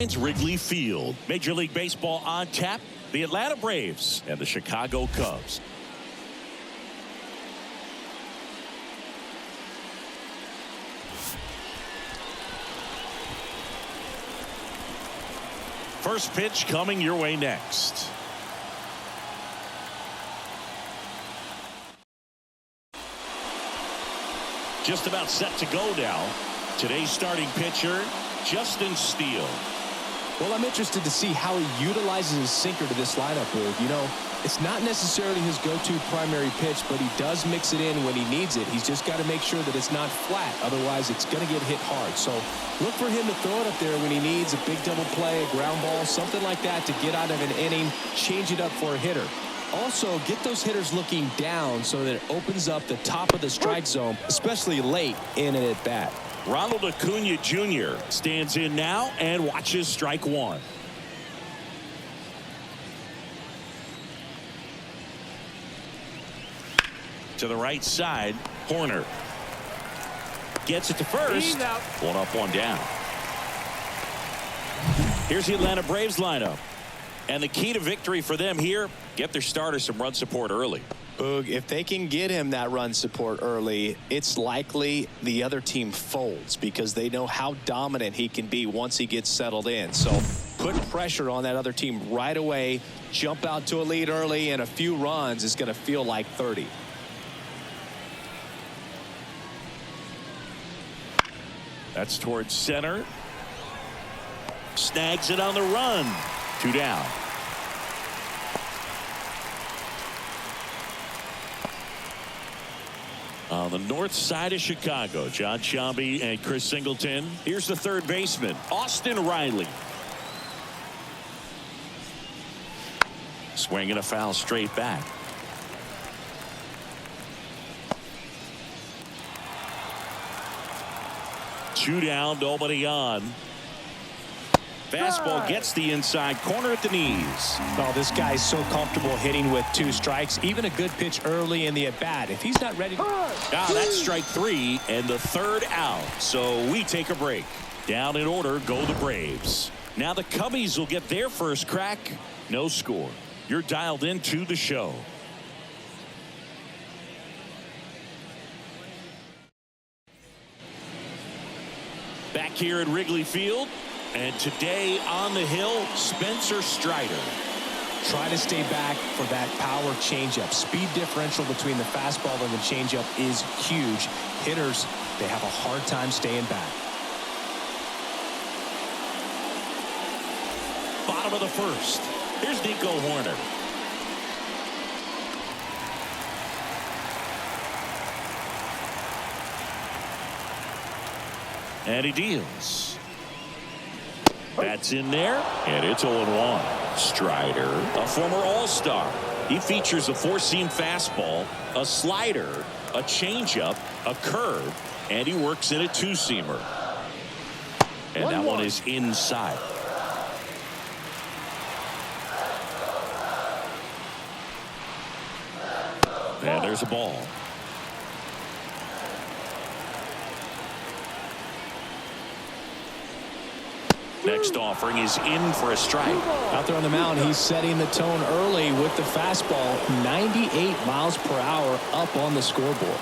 It's Wrigley Field. Major League Baseball on tap. The Atlanta Braves and the Chicago Cubs. First pitch coming your way next. Just about set to go now. Today's starting pitcher, Justin Steele. Well, I'm interested to see how he utilizes his sinker to this lineup, Boog. You know, it's not necessarily his go-to primary pitch, but he does mix it in when he needs it. He's just got to make sure that it's not flat. Otherwise, it's going to get hit hard. So look for him to throw it up there when he needs a big double play, a ground ball, something like that to get out of an inning, change it up for a hitter. Also, get those hitters looking down so that it opens up the top of the strike zone, especially late in an at-bat. Ronald Acuna Jr. stands in now and watches strike one. To the right side, Horner gets it to first. One up, one down. Here's the Atlanta Braves lineup. And the key to victory for them here, get their starter some run support early. Boog, if they can get him that run support early, it's likely the other team folds because they know how dominant he can be once he gets settled in. So put pressure on that other team right away, jump out to a lead early, and a few runs is going to feel like 30. That's towards center. Snags it on the run. 2 down. On the north side of Chicago, John Sciambi and Chris Singleton. Here's the third baseman, Austin Riley. Swinging a foul straight back. Two down, nobody on. Fastball gets the inside corner at the knees. Oh, this guy's so comfortable hitting with 2 strikes. Even a good pitch early in the at-bat. If he's not ready to... That's strike 3 and the third out. So we take a break. Down in order go the Braves. Now the Cubbies will get their first crack. No score. You're dialed into the show. Back here at Wrigley Field. And today on the hill, Spencer Strider. Try to stay back for that power changeup. Speed differential between the fastball and the changeup is huge. Hitters, they have a hard time staying back. Bottom of the first. Here's Nico Horner. And he deals. That's in there, and it's 0-1. Strider, a former All-Star. He features a 4-seam fastball, a slider, a changeup, a curve, and he works in a 2-seamer. And that one is inside. And there's a ball. Next offering is in for a strike. Out there on the mound, he's setting the tone early with the fastball. 98 miles per hour up on the scoreboard.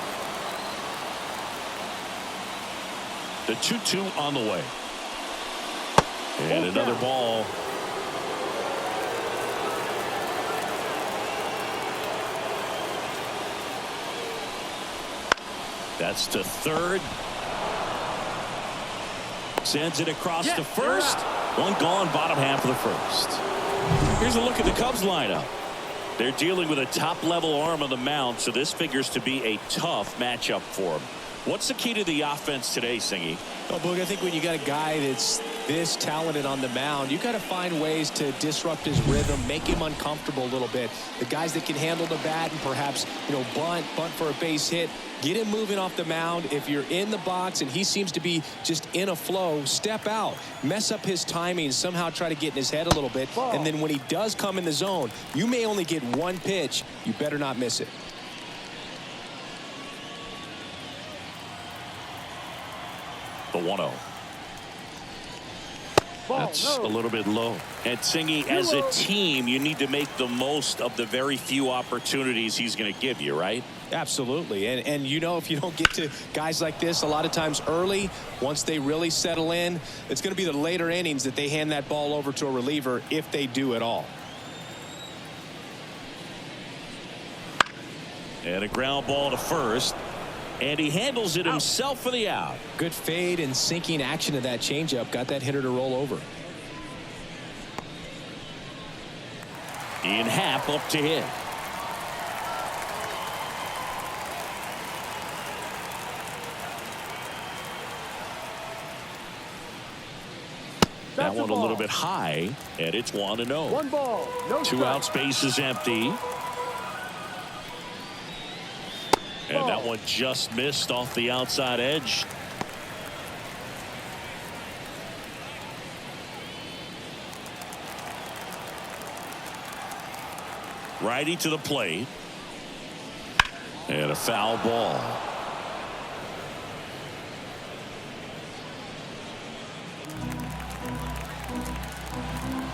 The 2-2 on the way. And another ball. That's to third. Sends it across to first. One gone, bottom half of the first. Here's a look at the Cubs lineup. They're dealing with a top-level arm on the mound, so this figures to be a tough matchup for them. What's the key to the offense today, Singy? Well, Boog, I think when you got a guy that's this talented on the mound, you got to find ways to disrupt his rhythm, make him uncomfortable a little bit. The guys that can handle the bat and perhaps, bunt for a base hit, get him moving off the mound. If you're in the box and he seems to be just in a flow, step out, mess up his timing, somehow try to get in his head a little bit. And then when he does come in the zone, you may only get one pitch. You better not miss it. The 1-0. Now That's a little bit low. And Singy, as a team, you need to make the most of the very few opportunities he's going to give you, right? Absolutely. And you know, if you don't get to guys like this a lot of times early, once they really settle in, it's going to be the later innings that they hand that ball over to a reliever, if they do at all. And a ground ball to first. And he handles it himself for the out. Good fade and sinking action of that changeup. Got that hitter to roll over. In half up to hit. That one a little bit high, and it's 1-0. 1 ball, no Two strike. outs, base is empty. And that one just missed off the outside edge. Righty to the plate. And a foul ball.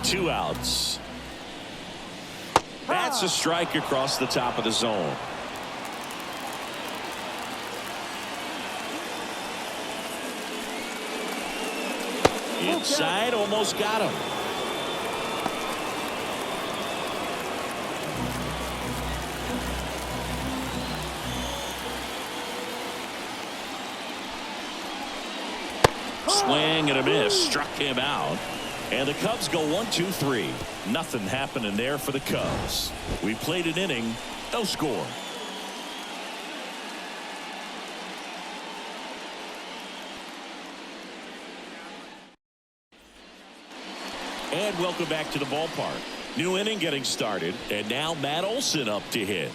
Two outs. That's a strike across the top of the zone. Inside, almost got him. Swing and a miss, struck him out. And the Cubs go 1-2-3. Nothing happening there for the Cubs. We played an inning, no score. And welcome back to the ballpark. New inning getting started, and now Matt Olson up to hit.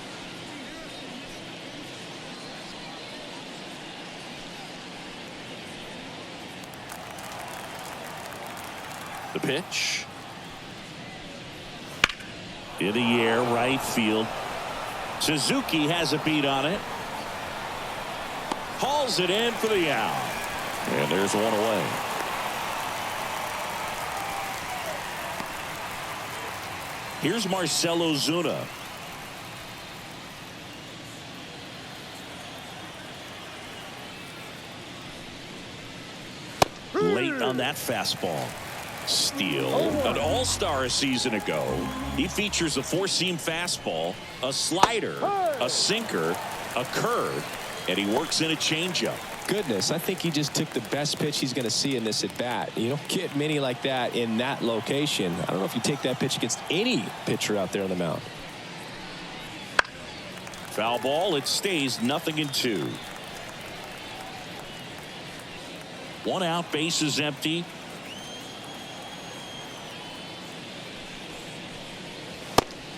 The pitch. In the air, right field. Suzuki has a beat on it. Hauls it in for the out. And there's one away. Here's Marcell Ozuna. Late on that fastball. Steal. An all-star a season ago. He features a four-seam fastball, a slider, a sinker, a curve, and he works in a changeup. Goodness, I think he just took the best pitch he's going to see in this at-bat. You don't get many like that in that location. I don't know if you take that pitch against any pitcher out there on the mound. Foul ball. It stays 0-2. One out, base is empty.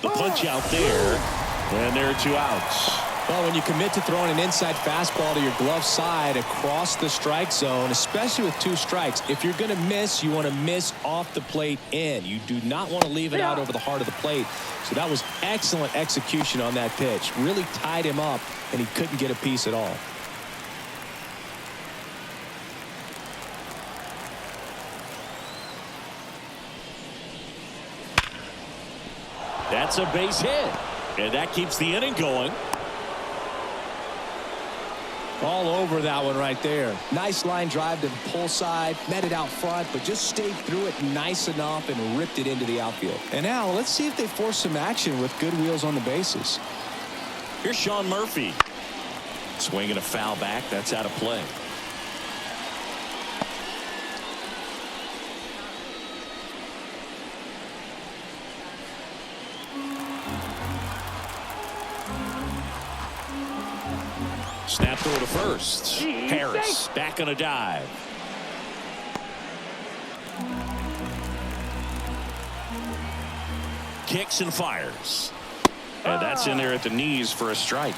The punch out there, and there are two outs. Well, when you commit to throwing an inside fastball to your glove side across the strike zone, especially with two strikes, if you're going to miss, you want to miss off the plate in. You do not want to leave it out over the heart of the plate. So that was excellent execution on that pitch. Really tied him up, and he couldn't get a piece at all. That's a base hit, and that keeps the inning going. All over that one right there. Nice line drive to the pull side, met it out front, but just stayed through it nice enough and ripped it into the outfield. And now let's see if they force some action with good wheels on the bases. Here's Sean Murphy. Swinging a foul back. That's out of play. Snap throw to first. Harris back on a dive. Kicks and fires. And that's in there at the knees for a strike.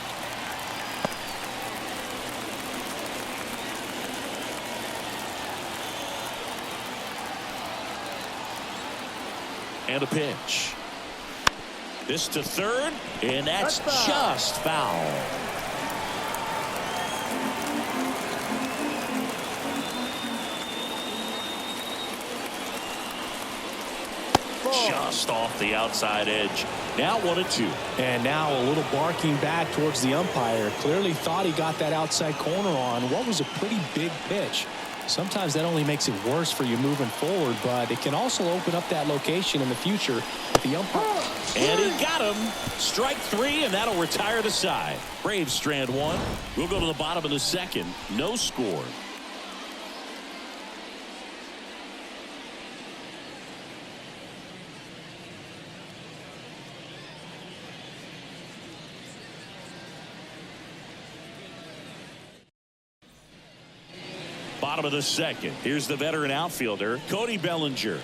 And a pitch. This to third, and that's just foul. just off the outside edge. Now 1-2. And now a little barking back towards the umpire. Clearly thought he got that outside corner on what was a pretty big pitch. Sometimes that only makes it worse for you moving forward, but it can also open up that location in the future if the umpire. And he got him. Strike 3, and that'll retire the side. Braves strand 1. We'll go to the bottom of the second. No score. Bottom of the second. Here's the veteran outfielder, Cody Bellinger.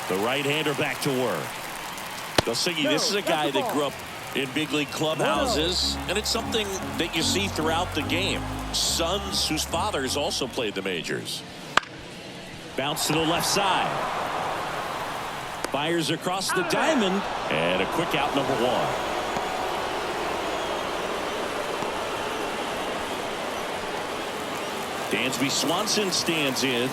The right-hander back to work. They'll see you. This is a guy that grew up in big league clubhouses, and it's something that you see throughout the game. Sons whose fathers also played the majors. Bounce to the left side. Fires across the diamond, and a quick out, number 1. Dansby Swanson stands in.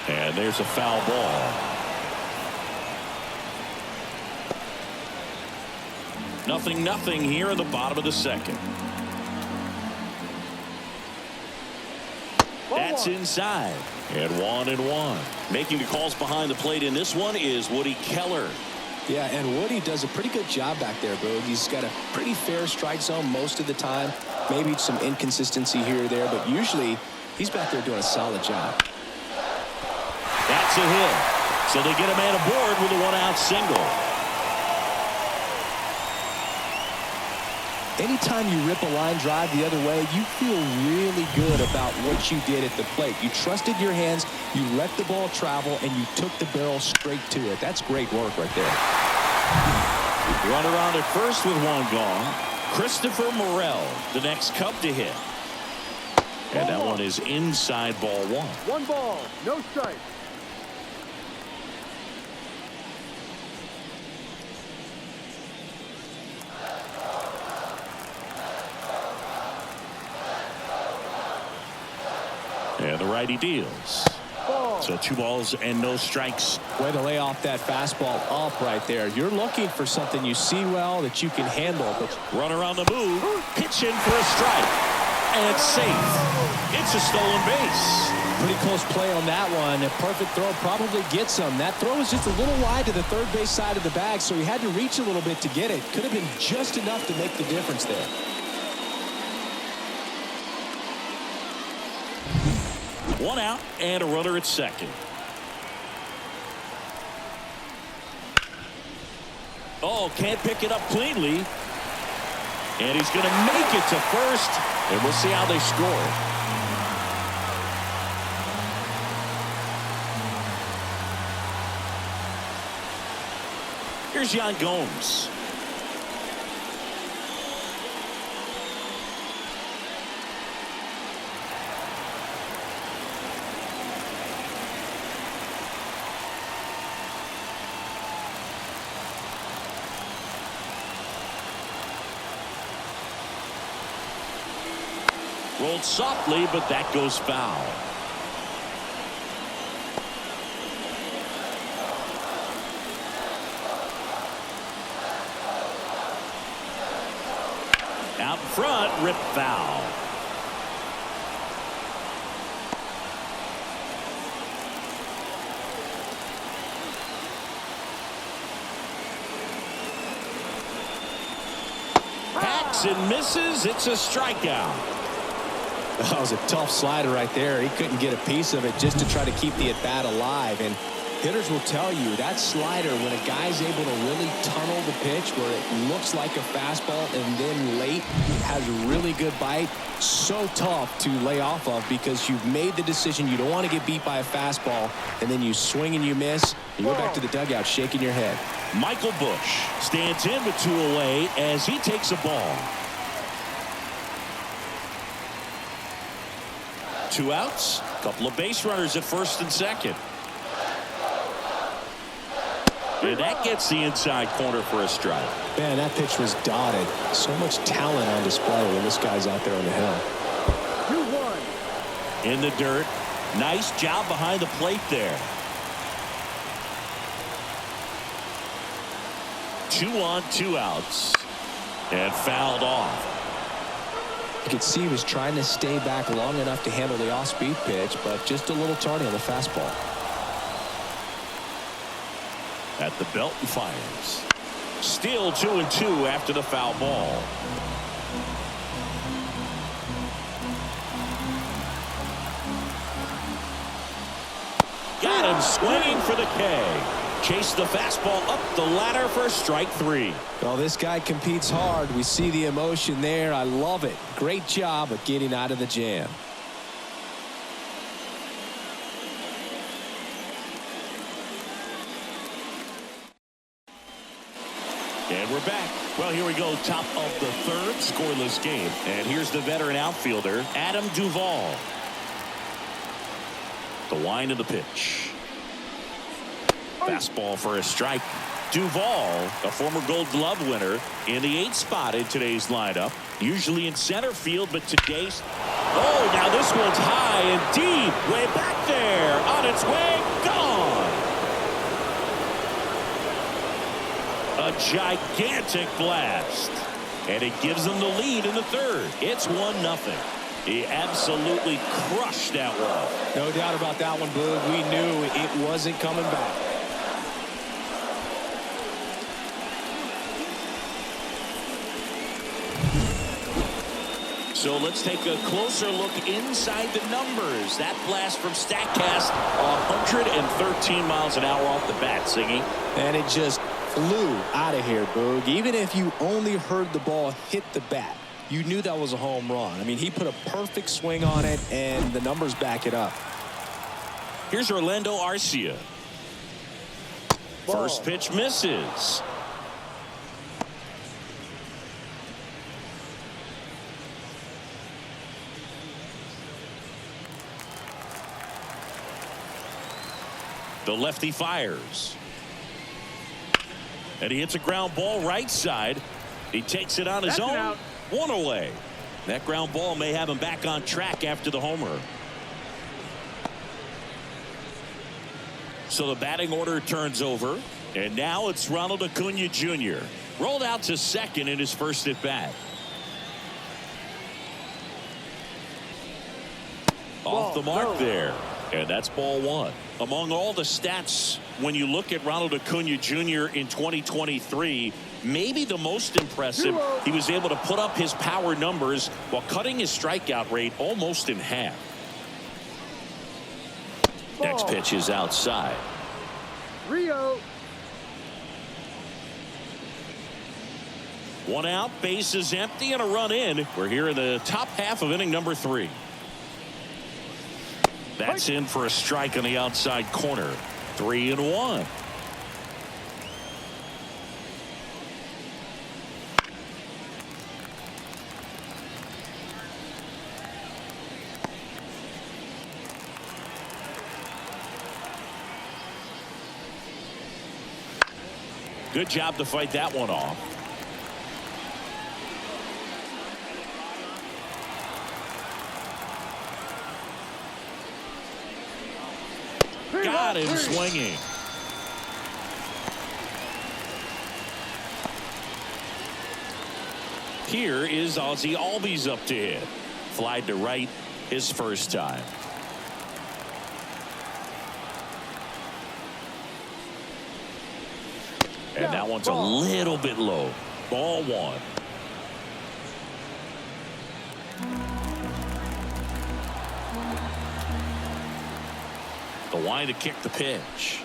And there's a foul ball. Nothing here in the bottom of the second. That's inside. And 1-1. Making the calls behind the plate in this one is Woody Keller. Yeah, and Woody does a pretty good job back there, Boog. He's got a pretty fair strike zone most of the time. Maybe some inconsistency here or there, but usually he's back there doing a solid job. That's a hit. So they get a man aboard with a 1-out single. Anytime you rip a line drive the other way, you feel really good about what you did at the plate. You trusted your hands, you let the ball travel, and you took the barrel straight to it. That's great work right there. Runner on at first with 1 gone. Christopher Morel, the next Cub to hit. And that one is inside, ball 1. 1 ball, no strike. And the righty deals. So 2 balls and no strikes. Way to lay off that fastball up right there. You're looking for something you see well that you can handle. But runner on the move. Pitch in for a strike. And it's safe. It's a stolen base. Pretty close play on that one. A perfect throw probably gets him. That throw was just a little wide to the third base side of the bag, so he had to reach a little bit to get it. Could have been just enough to make the difference there. One out and a runner at second. Oh, can't pick it up cleanly. And he's going to make it to first. And we'll see how they score. Here's Yan Gomes. Rolled softly, but that goes foul. Out front, rip foul. Hacks and misses. It's a strikeout. That was a tough slider right there. He couldn't get a piece of it just to try to keep the at-bat alive. And hitters will tell you that slider, when a guy's able to really tunnel the pitch where it looks like a fastball and then late has a really good bite, so tough to lay off of because you've made the decision you don't want to get beat by a fastball, and then you swing and you miss. You go back to the dugout shaking your head. Michael Busch stands in with 2 away as he takes a ball. 2 outs, a couple of base runners at first and second. And that gets the inside corner for a strike. Man, that pitch was dotted. So much talent on display when this guy's out there on the hill. 2-1. In the dirt. Nice job behind the plate there. 2 on, 2 outs. And fouled off. You could see he was trying to stay back long enough to handle the off-speed pitch, but just a little tardy on the fastball. At the belt and fires. Still 2-2 after the foul ball. Got him swinging for the K. Chase the fastball up the ladder for strike 3. Well, this guy competes hard. We see the emotion there. I love it. Great job of getting out of the jam. And we're back. Well, here we go. Top of the third, scoreless game. And here's the veteran outfielder, Adam Duvall. The wind of the pitch. Fastball for a strike. Duvall, a former Gold Glove winner, in the 8th spot in today's lineup. Usually in center field, but today's... Oh, now this one's high and deep. Way back there. On its way. Gone. A gigantic blast. And it gives them the lead in the third. It's 1-0. He absolutely crushed that one. No doubt about that one, Boog. We knew it wasn't coming back. So let's take a closer look inside the numbers. That blast from StatCast, 113 miles an hour off the bat, Singy. And it just flew out of here, Boog. Even if you only heard the ball hit the bat, you knew that was a home run. I mean, he put a perfect swing on it, and the numbers back it up. Here's Orlando Arcia. First pitch misses. The lefty fires. And he hits a ground ball right side. He takes it on his own. 1 away. That ground ball may have him back on track after the homer. So the batting order turns over. And now it's Ronald Acuna Jr. Rolled out to second in his first at bat. Off the mark there. And that's ball 1. Among all the stats, when you look at Ronald Acuna Jr. in 2023, maybe the most impressive, he was able to put up his power numbers while cutting his strikeout rate almost in half. Next pitch is outside. Rio. 1 out, base is empty, and a run in. We're here in the top half of inning number 3. That's in for a strike on the outside corner. 3-1. Good job to fight that one off. Got him swinging. Here is Ozzie Albies up to hit. Flied to right his first time. And that one's a little bit low. Ball 1. The line to kick the pitch.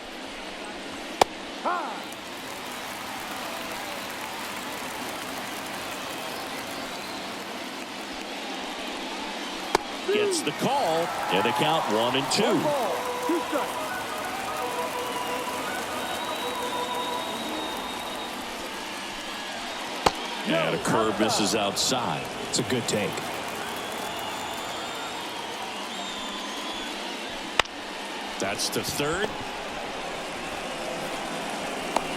Gets the call, and the count 1-2. And a curve misses outside. It's a good take. That's to third.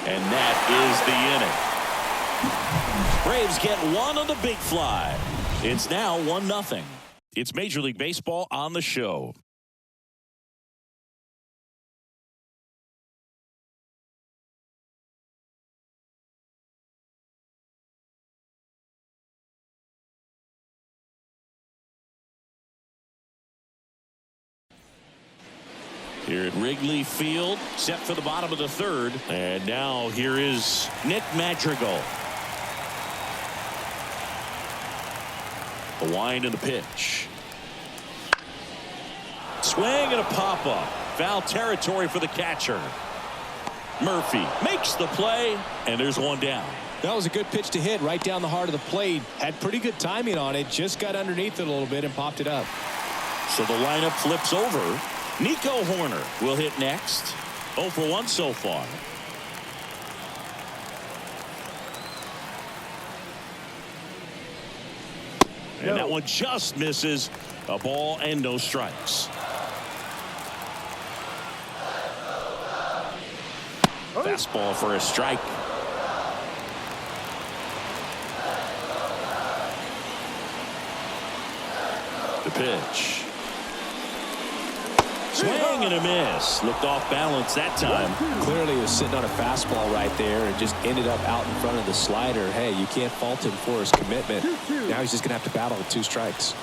And that is the inning. Braves get one on the big fly. It's now 1-0. It's Major League Baseball on the show. Here at Wrigley Field, set for the bottom of the third. And now here is Nick Madrigal. The wind and the pitch. Swing and a pop-up. Foul territory for the catcher. Murphy makes the play, and there's one down. That was a good pitch to hit right down the heart of the plate. Had pretty good timing on it. Just got underneath it a little bit and popped it up. So the lineup flips over. Nico Horner will hit next. 0 for 1 so far. And that one just misses. A ball and no strikes. Fastball for a strike. The pitch. Swing and a miss. Looked off balance that time. Clearly he was sitting on a fastball right there and just ended up out in front of the slider. Hey, you can't fault him for his commitment. Now he's just going to have to battle with 2 strikes.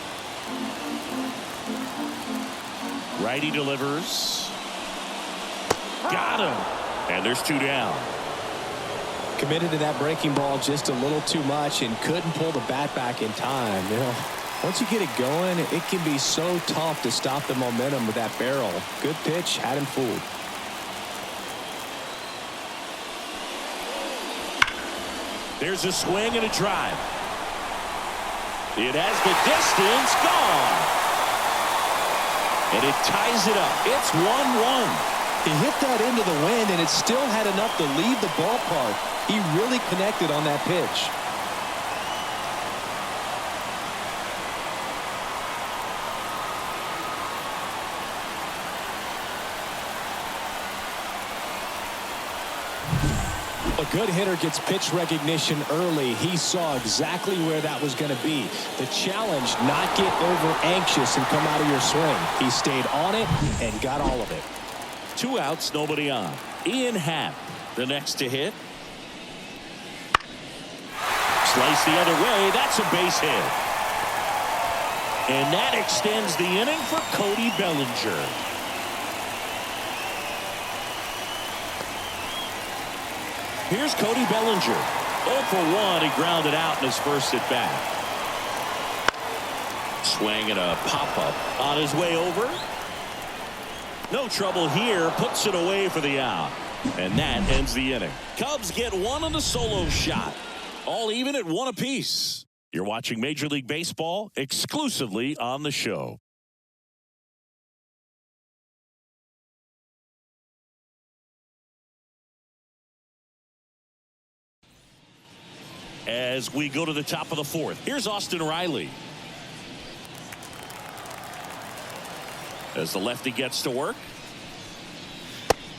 Righty delivers. Got him. And there's 2 down. Committed to that breaking ball just a little too much and couldn't pull the bat back in time. You know, once you get it going, it can be so tough to stop the momentum with that barrel. Good pitch, had him fooled. There's a swing and a drive. It has the distance, gone. And it ties it up. It's 1-1. He hit that into the wind, and it still had enough to leave the ballpark. He really connected on that pitch. A good hitter gets pitch recognition early. He saw exactly where that was going to be. The challenge, not get over anxious and come out of your swing. He stayed on it and got all of it. 2 outs, nobody on. Ian Happ, the next to hit. Slice the other way. That's a base hit. And that extends the inning for Cody Bellinger. Here's Cody Bellinger. 0 for 1. He grounded out in his first at bat. Swing and a pop-up on his way over. No trouble here. Puts it away for the out. And that ends the inning. Cubs get one on the solo shot. All even at 1 apiece. You're watching Major League Baseball exclusively on the show. As we go to the top of the 4th, here's Austin Riley. As the lefty gets to work.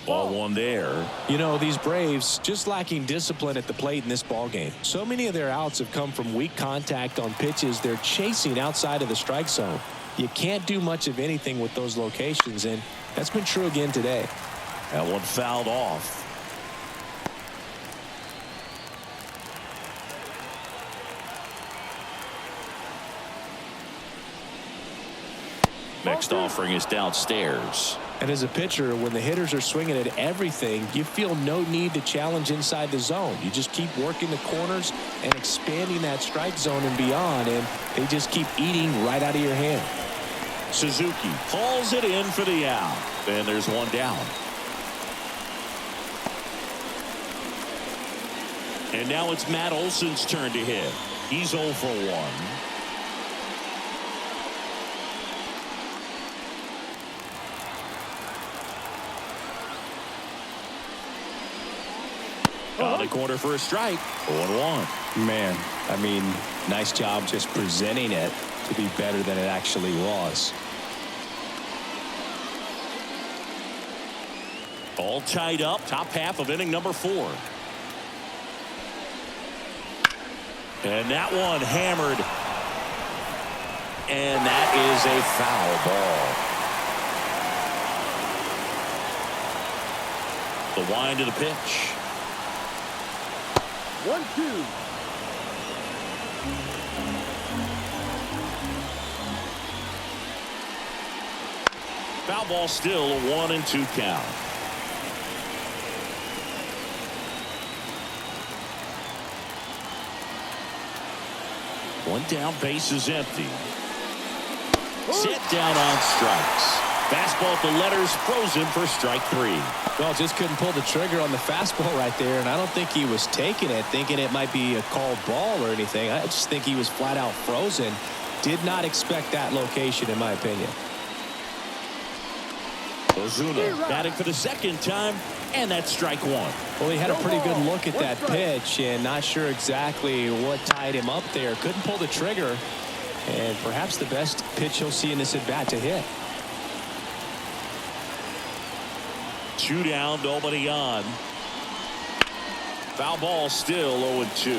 Ball 1 there. You know, these Braves just lacking discipline at the plate in this ball game. So many of their outs have come from weak contact on pitches they're chasing outside of the strike zone. You can't do much of anything with those locations, and that's been true again today. That one fouled off. Next offering is downstairs. And as a pitcher, when the hitters are swinging at everything, you feel no need to challenge inside the zone. You just keep working the corners and expanding that strike zone and beyond, and they just keep eating right out of your hand. Suzuki hauls it in for the out. And there's 1 down. And now it's Matt Olson's turn to hit. He's 0 for 1. On the corner for a strike. 0-1. Man, I mean, nice job just presenting it to be better than it actually was. All tied up. Top half of inning number 4. And that one hammered. And that is a foul ball. The wind of the pitch. 1-2. Foul ball, still a 1-2 count. One down, base is empty. Set down on strikes. Fastball at the letters, frozen for strike 3. Well, just couldn't pull the trigger on the fastball right there, and I don't think he was taking it, thinking it might be a called ball or anything. I just think he was flat out frozen. Did not expect that location, in my opinion. Ozuna batting for the second time, and that's strike 1. Well, he had a pretty good look at that pitch, and not sure exactly what tied him up there. Couldn't pull the trigger, and perhaps the best pitch he'll see in this at-bat to hit. 2 down, nobody on. Foul ball, still 0-2.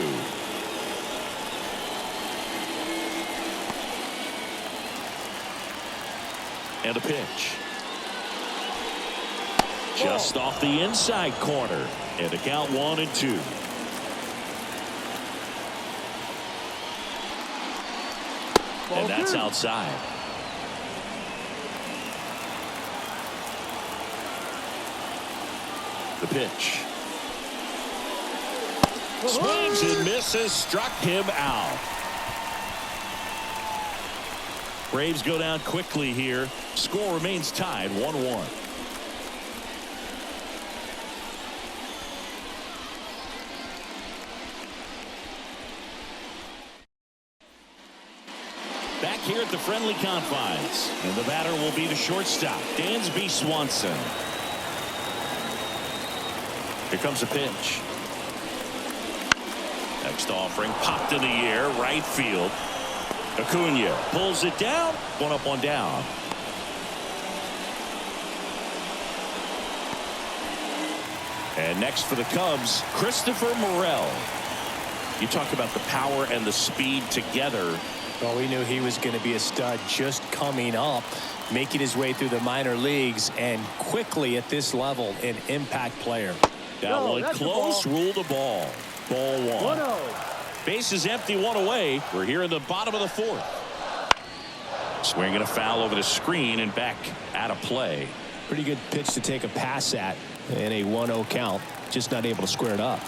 And a pitch. Just off the inside corner. And the count 1-2. And that's outside. The pitch. Swings and misses. Struck him out. Braves go down quickly here. Score remains tied 1-1. Back here at the friendly confines, and the batter will be the shortstop, Dansby Swanson. Here comes a pitch. Next offering popped in the air, right field. Acuna pulls it down. 1 up, 1 down. And next for the Cubs, Christopher Morel. You talk about the power and the speed together. Well, we knew he was going to be a stud just coming up, making his way through the minor leagues, and quickly at this level, an impact player. That one close, rule the ball. Ball 1. 1-0. Base is empty, 1 away. We're here in the bottom of the 4th. Swinging a foul over the screen and back out of play. Pretty good pitch to take a pass at in a 1-0 count. Just not able to square it up.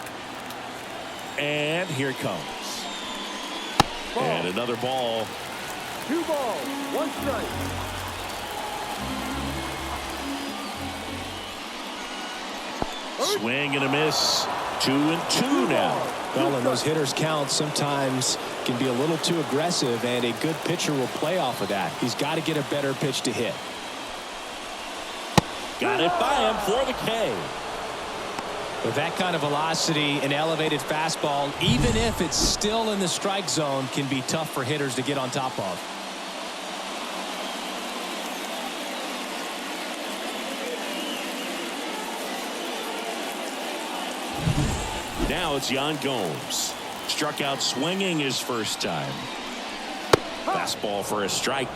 And here it comes. Ball. And another ball. 2 balls, 1 strike. Swing and a miss. 2-2 now. Well, and those hitters count sometimes can be a little too aggressive, and a good pitcher will play off of that. He's got to get a better pitch to hit. Got it by him for the K. With that kind of velocity, an elevated fastball, even if it's still in the strike zone, can be tough for hitters to get on top of. Now it's Yan Gomes. Struck out swinging his first time. Fastball for a strike.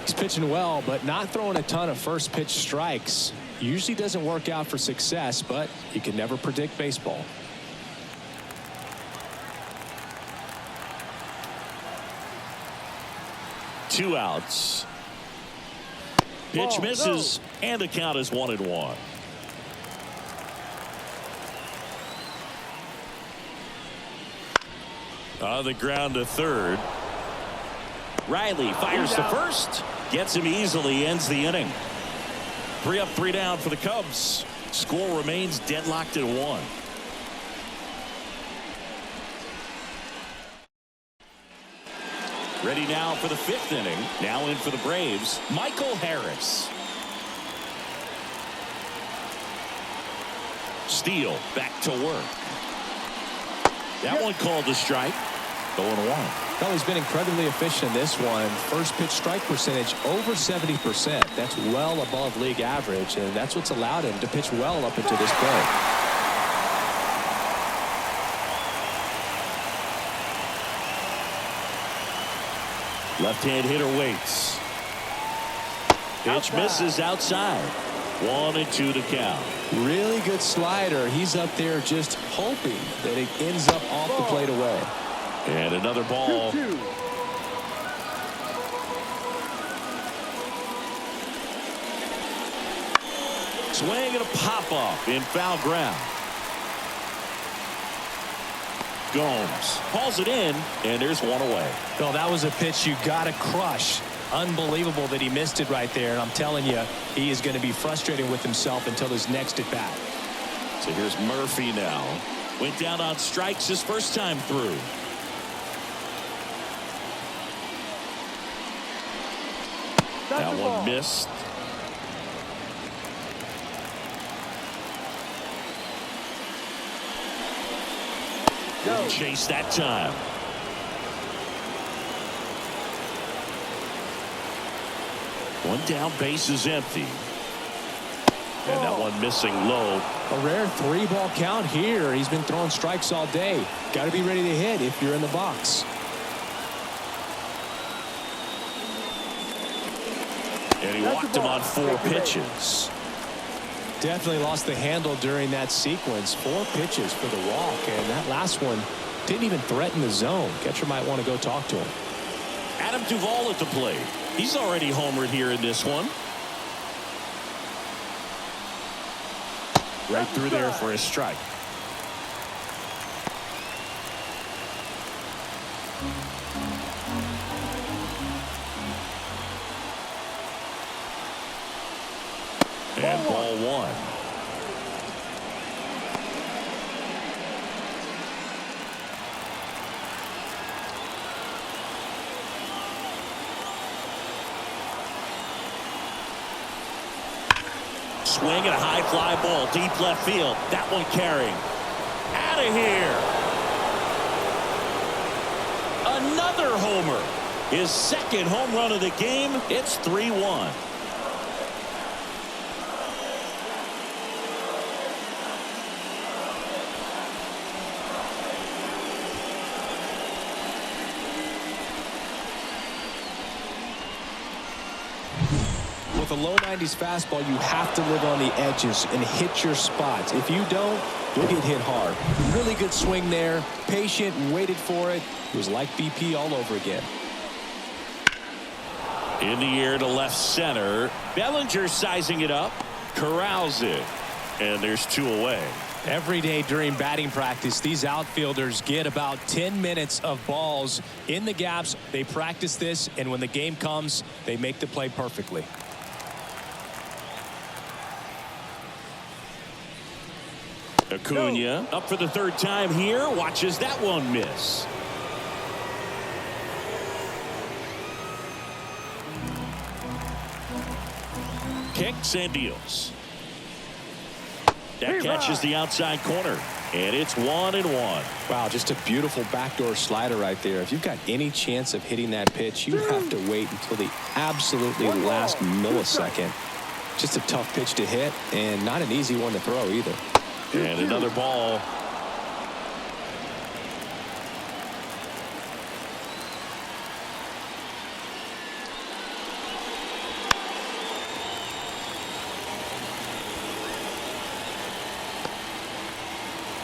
He's pitching well, but not throwing a ton of first pitch strikes. Usually doesn't work out for success, but you can never predict baseball. Two outs. Pitch misses, and the count is 1-1. On the ground to third. Riley fires to first. Gets him easily, ends the inning. 3 up, 3 down for the Cubs. Score remains deadlocked at 1. Ready now for the 5th inning. Now in for the Braves, Michael Harris. Steele back to work. That one called a strike. 0-1. Well, he's been incredibly efficient in this one. First pitch strike percentage over 70%. That's well above league average, and that's what's allowed him to pitch well up until this point. Left-hand hitter waits. Pitch misses outside. 1-2 to count. Really good slider. He's up there just hoping that it ends up off the plate away. And another ball. 2-2. Swing and a pop-up in foul ground. Gomes hauls it in, and there's one away. Well, that was a pitch you got to crush. Unbelievable that he missed it right there. And I'm telling you, he is going to be frustrated with himself until his next at bat. So here's Murphy now. Went down on strikes his first time through. That one missed. Didn't chase that time. One down, base is empty. And that one missing low. A rare 3-ball count here. He's been throwing strikes all day. Got to be ready to hit if you're in the box. And he walked him on 4 pitches. Definitely lost the handle during that sequence. 4 pitches for the walk, and that last one didn't even threaten the zone. Catcher might want to go talk to him. Adam Duvall at the plate. He's already homered here in this one. Right through there for a strike. And ball 1. Swing and a high fly ball deep left field. That one carrying. Out of here. Another homer. His second home run of the game. It's 3-1. With a low 90s fastball, you have to live on the edges and hit your spots. If you don't, you'll get hit hard. Really good swing there. Patient, waited for it. It was like BP all over again. In the air to left center. Bellinger sizing it up. Corrals it. And there's 2 away. Every day during batting practice, these outfielders get about 10 minutes of balls in the gaps. They practice this, and when the game comes, they make the play perfectly. Acuna up for the 3rd time here. Watches that one miss. Kicks and deals. That catches the outside corner. And it's 1-1. Wow, just a beautiful backdoor slider right there. If you've got any chance of hitting that pitch, you have to wait until the absolutely last millisecond. Just a tough pitch to hit, and not an easy one to throw either. And another ball.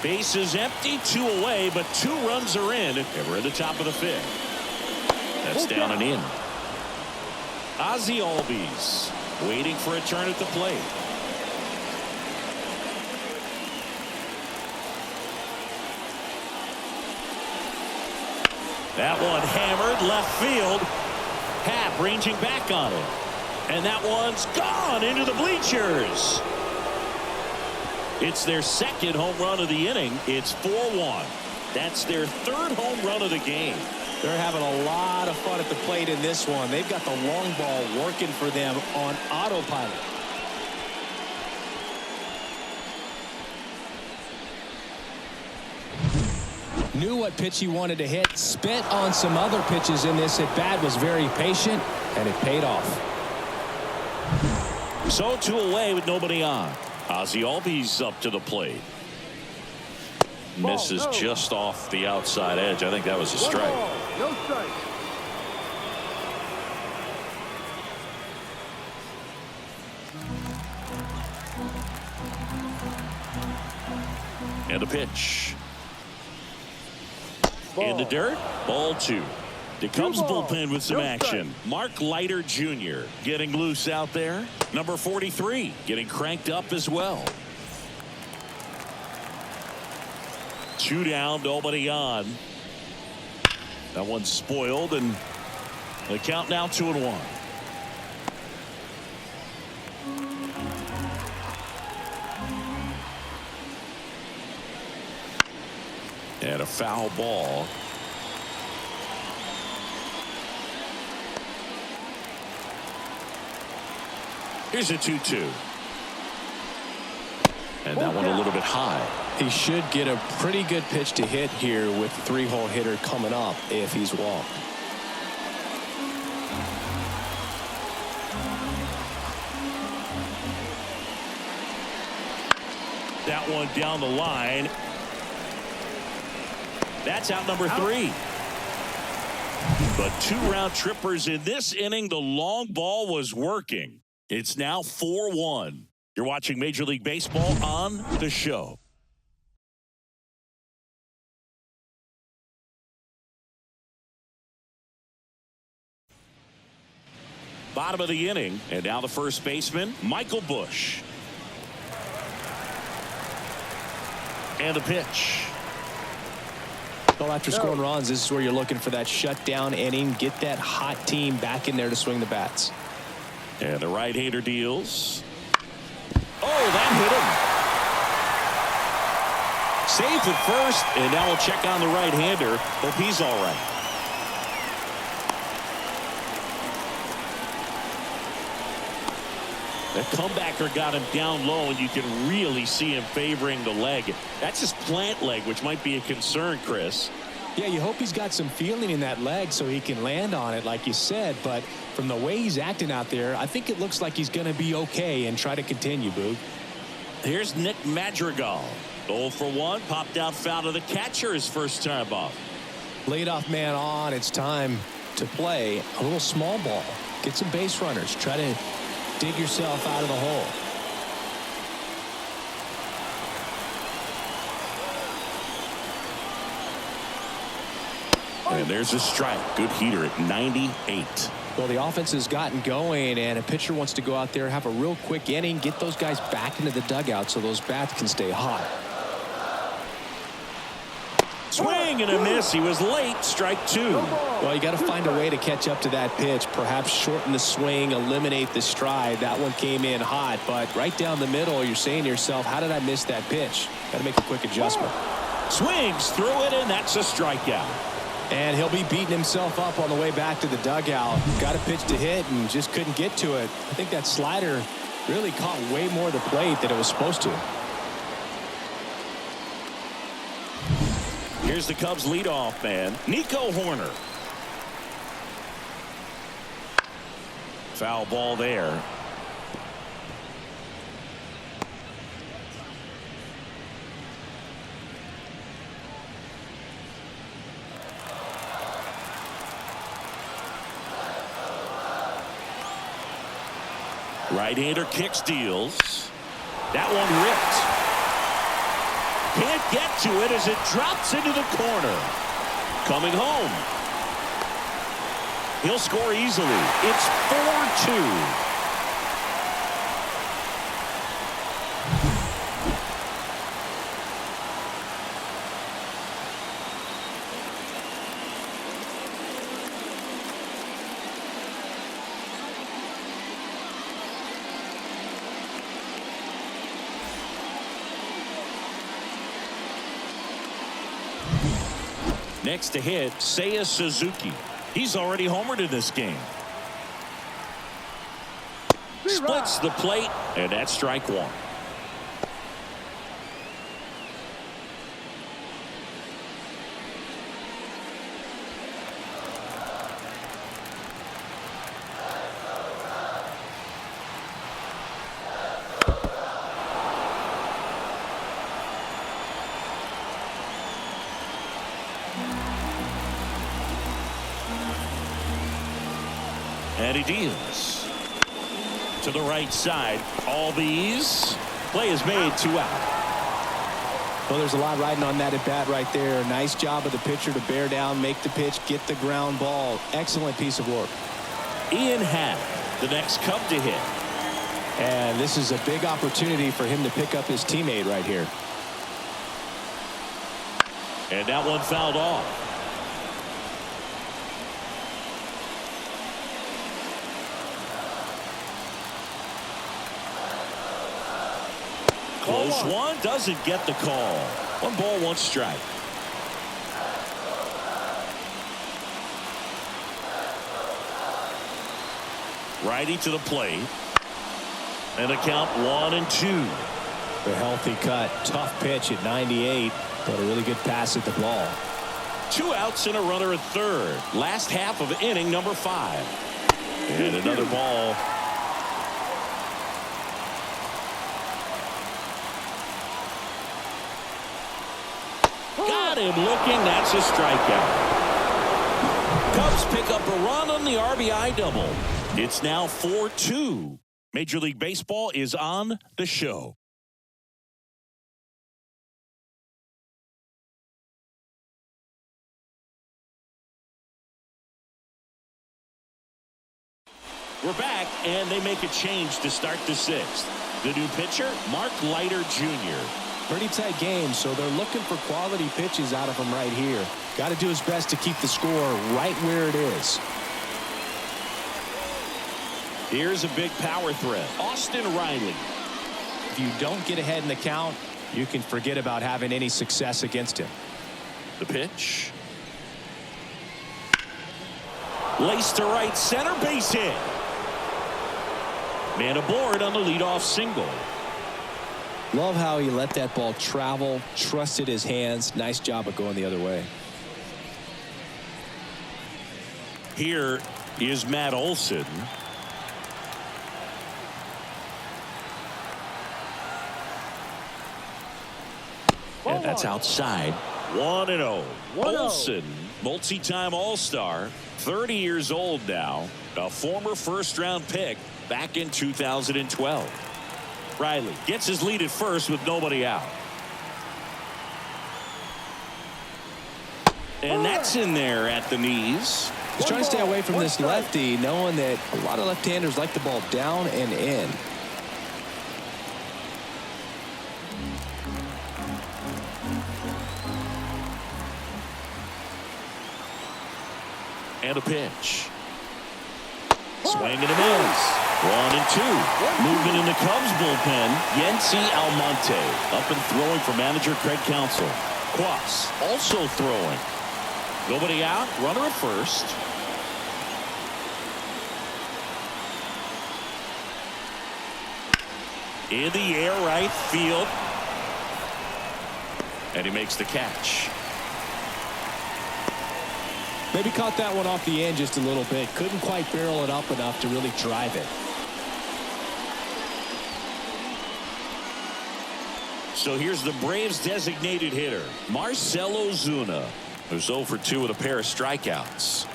Base is empty, 2 away, but 2 runs are in, and we're at the top of the 5th. That's down and in. Ozzie Albies waiting for a turn at the plate. That one hammered left field. Happ ranging back on it. And that one's gone into the bleachers. It's their 2nd home run of the inning. It's 4-1. That's their 3rd home run of the game. They're having a lot of fun at the plate in this one. They've got the long ball working for them on autopilot. Knew what pitch he wanted to hit. Spent on some other pitches in this at bat. Was very patient, and it paid off. So 2 away with nobody on. Ozzie Albies up to the plate. Misses just off the outside edge. I think that was a strike. No strike. And a pitch. In the dirt. Ball 2. The Cubs bullpen with some action. Mark Leiter Jr. getting loose out there. Number 43 getting cranked up as well. 2 down, nobody on. That one's spoiled, and the count now 2-1. And a foul ball. Here's a 2-2. And that one a little bit high. He should get a pretty good pitch to hit here with the 3-hole hitter coming up if he's walked. That one down the line. That's out number 3. But 2 round trippers in this inning. The long ball was working. It's now 4-1. You're watching Major League Baseball on The Show. Bottom of the inning, and now the first baseman, Michael Busch. And the pitch. Well, after scoring runs, this is where you're looking for that shutdown inning. Get that hot team back in there to swing the bats. And the right-hander deals. Oh, that hit him. Safe at first, and now we'll check on the right-hander. Hope he's all right. The comebacker got him down low, and you can really see him favoring the leg. That's his plant leg, which might be a concern, Chris. Yeah, you hope he's got some feeling in that leg so he can land on it, like you said. But from the way he's acting out there, I think it looks like he's going to be okay and try to continue, Boog. Here's Nick Madrigal. 0 for 1, popped out foul to the catcher his first time off. Leadoff man on. It's time to play a little small ball. Get some base runners. Try to dig yourself out of the hole. And there's a strike. Good heater at 98. Well, the offense has gotten going, and a pitcher wants to go out there, have a real quick inning, get those guys back into the dugout so those bats can stay hot. Swing and a miss. He was late. Strike 2. Well, you got to find a way to catch up to that pitch. Perhaps shorten the swing, eliminate the stride. That one came in hot, but right down the middle, you're saying to yourself, how did I miss that pitch? Got to make a quick adjustment. Swings through it, and that's a strikeout. And he'll be beating himself up on the way back to the dugout. Got a pitch to hit and just couldn't get to it. I think that slider really caught way more of the plate than it was supposed to. Here's the Cubs leadoff man, Nico Horner. Foul ball there. Right-hander kicks, deals. That one ripped. Can't get to it as it drops into the corner. Coming home. He'll score easily. It's 4-2. Next to hit, Seiya Suzuki. He's already homered in this game. Splits the plate, and that's strike 1. And he deals. to the right side. All these. Play is made, 2 out. Well, there's a lot riding on that at bat right there. Nice job of the pitcher to bear down, make the pitch, get the ground ball. Excellent piece of work. Ian Happ, the next Cub to hit. And this is a big opportunity for him to pick up his teammate right here. And that one fouled off. Close one, doesn't get the call. 1 ball, 1 strike. Righty to the plate. And a count 1-2. A healthy cut, tough pitch at 98, but a really good pass at the ball. 2 outs and a runner at third. Last half of inning number 5. And another ball. Got him looking. That's a strikeout. Cubs pick up a run on the RBI double. It's now 4-2. Major League Baseball is on the show. We're back, and they make a change to start the 6th. The new pitcher, Mark Leiter Jr. Pretty tight game, so they're looking for quality pitches out of him right here. Got to do his best to keep the score right where it is. Here's a big power threat. Austin Riley. If you don't get ahead in the count, you can forget about having any success against him. The pitch. Laced to right center, base hit. Man aboard on the leadoff single. Love how he let that ball travel, trusted his hands. Nice job of going the other way. Here is Matt Olson. And that's outside. 1-0. Olson, multi-time All-Star, 30 years old now, a former first-round pick back in 2012. Riley gets his lead at first with nobody out. And that's in there at the knees. He's trying to stay away from this lefty, knowing that a lot of left-handers like the ball down and in. And a pitch. Swing and a miss. 1-2. Moving in the Cubs bullpen, Yency Almonte. Up and throwing for manager Craig Counsell. Quas also throwing. Nobody out. Runner at first. In the air, right field. And he makes the catch. Maybe caught that one off the end just a little bit. Couldn't quite barrel it up enough to really drive it. So here's the Braves designated hitter, Marcell Ozuna, who's 0 for 2 with a pair of strikeouts.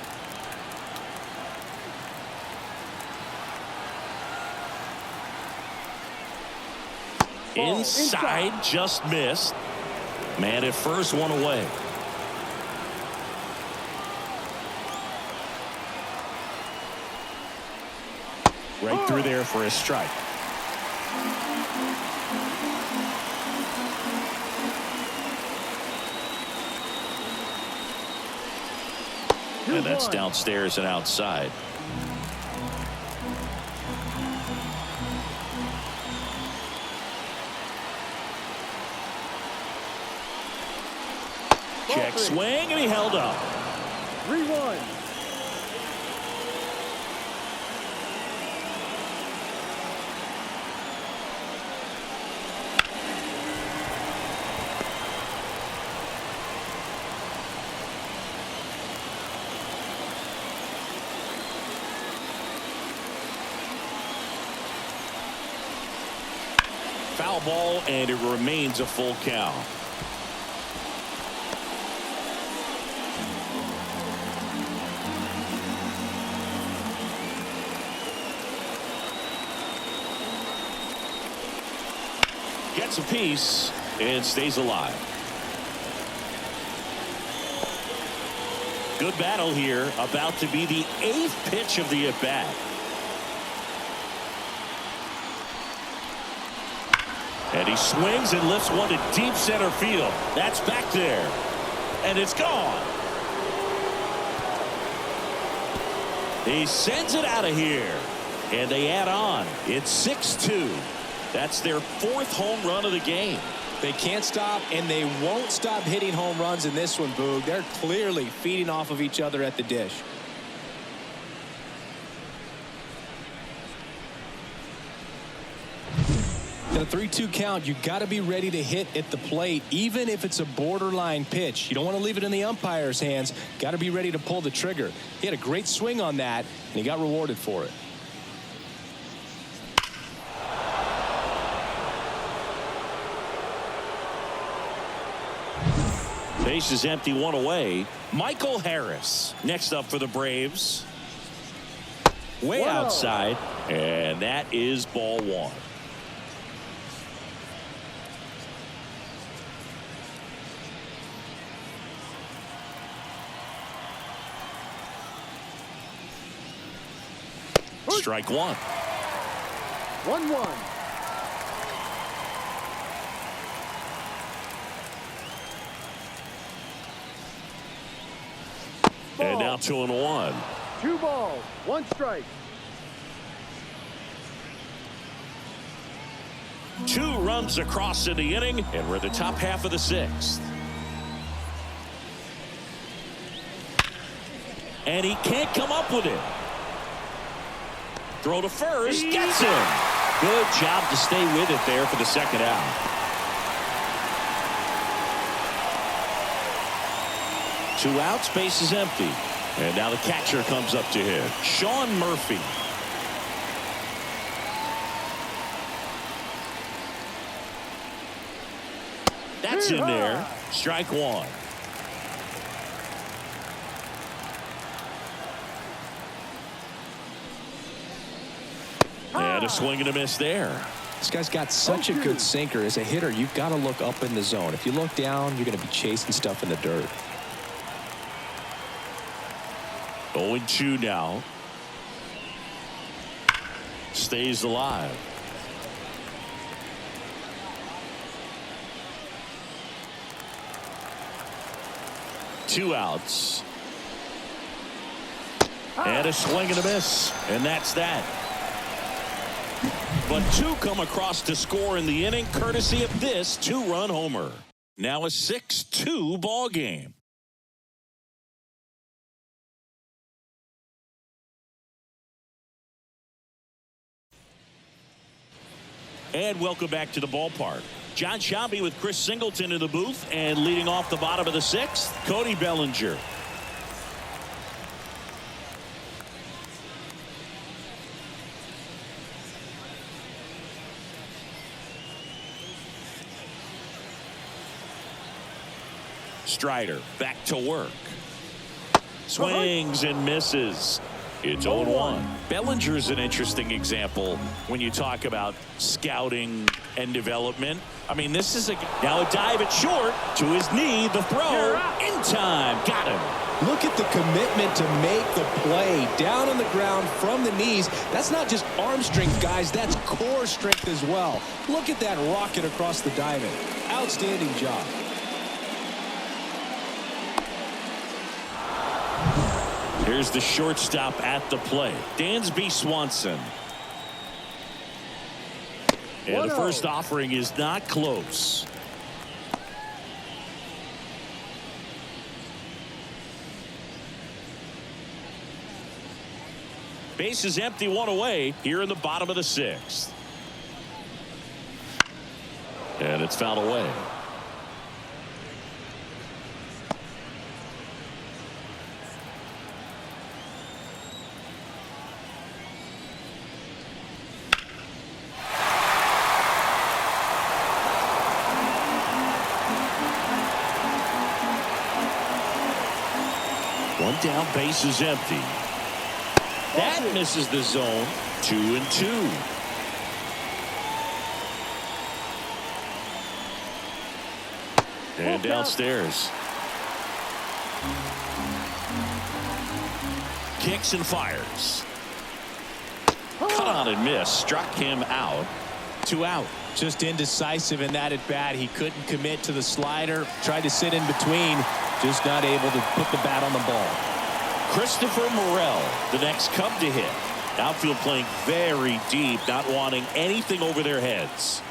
Inside, just missed. Man at first, 1 away. Right through there for a strike. And that's downstairs and outside. Check swing, and he held up. 3-1. Foul ball, and it remains a full count. Gets a piece and stays alive. Good battle here. About to be the 8th pitch of the at-bat. And he swings and lifts one to deep center field. That's back there. And it's gone. He sends it out of here. And they add on. It's 6-2. That's their 4th home run of the game. They can't stop, and they won't stop hitting home runs in this one, Boog. They're clearly feeding off of each other at the dish. In a 3-2 count, you got to be ready to hit at the plate, even if it's a borderline pitch. You don't want to leave it in the umpire's hands. Got to be ready to pull the trigger. He had a great swing on that, and he got rewarded for it. Base is empty, 1 away. Michael Harris next up for the Braves. Way outside, and that is ball 1. Strike 1. 1-1. And now 2-1. 2 balls, 1 strike. 2 runs across in the inning, and we're in the top half of the 6th. And he can't come up with it. Throw to first, gets him. Good job to stay with it there for the 2nd out. 2 outs, base is empty. And now the catcher comes up to him. Sean Murphy. That's in there. Strike 1. And a swing and a miss there. This guy's got such a good sinker. As a hitter, you've got to look up in the zone. If you look down, you're going to be chasing stuff in the dirt. 0-2 now. Stays alive. Two outs. And a swing and a miss. And that's that. But 2 come across to score in the inning, courtesy of this 2-run homer. Now a 6-2 ball game. And welcome back to the ballpark. John Sciambi with Chris Singleton in the booth, and leading off the bottom of the 6th, Cody Bellinger. Strider back to work. Swings and misses. It's 0-1. Bellinger's an interesting example when you talk about scouting and development. I mean, this is now a dive at short to his knee. The throw in time. Got him. Look at the commitment to make the play down on the ground from the knees. That's not just arm strength, guys. That's core strength as well. Look at that rocket across the diamond. Outstanding job. Here's the shortstop at the plate, Dansby Swanson. And the first offering is not close. Base is empty, 1 away here in the bottom of the 6th. And it's fouled away. One down, base is empty. That misses the zone. 2-2. And downstairs. Kicks and fires. Cut on and miss. Struck him out. 2 out. Just indecisive in that at bat. He couldn't commit to the slider. Tried to sit in between. Just not able to put the bat on the ball. Christopher Morel, the next Cub to hit. Outfield playing very deep, not wanting anything over their heads.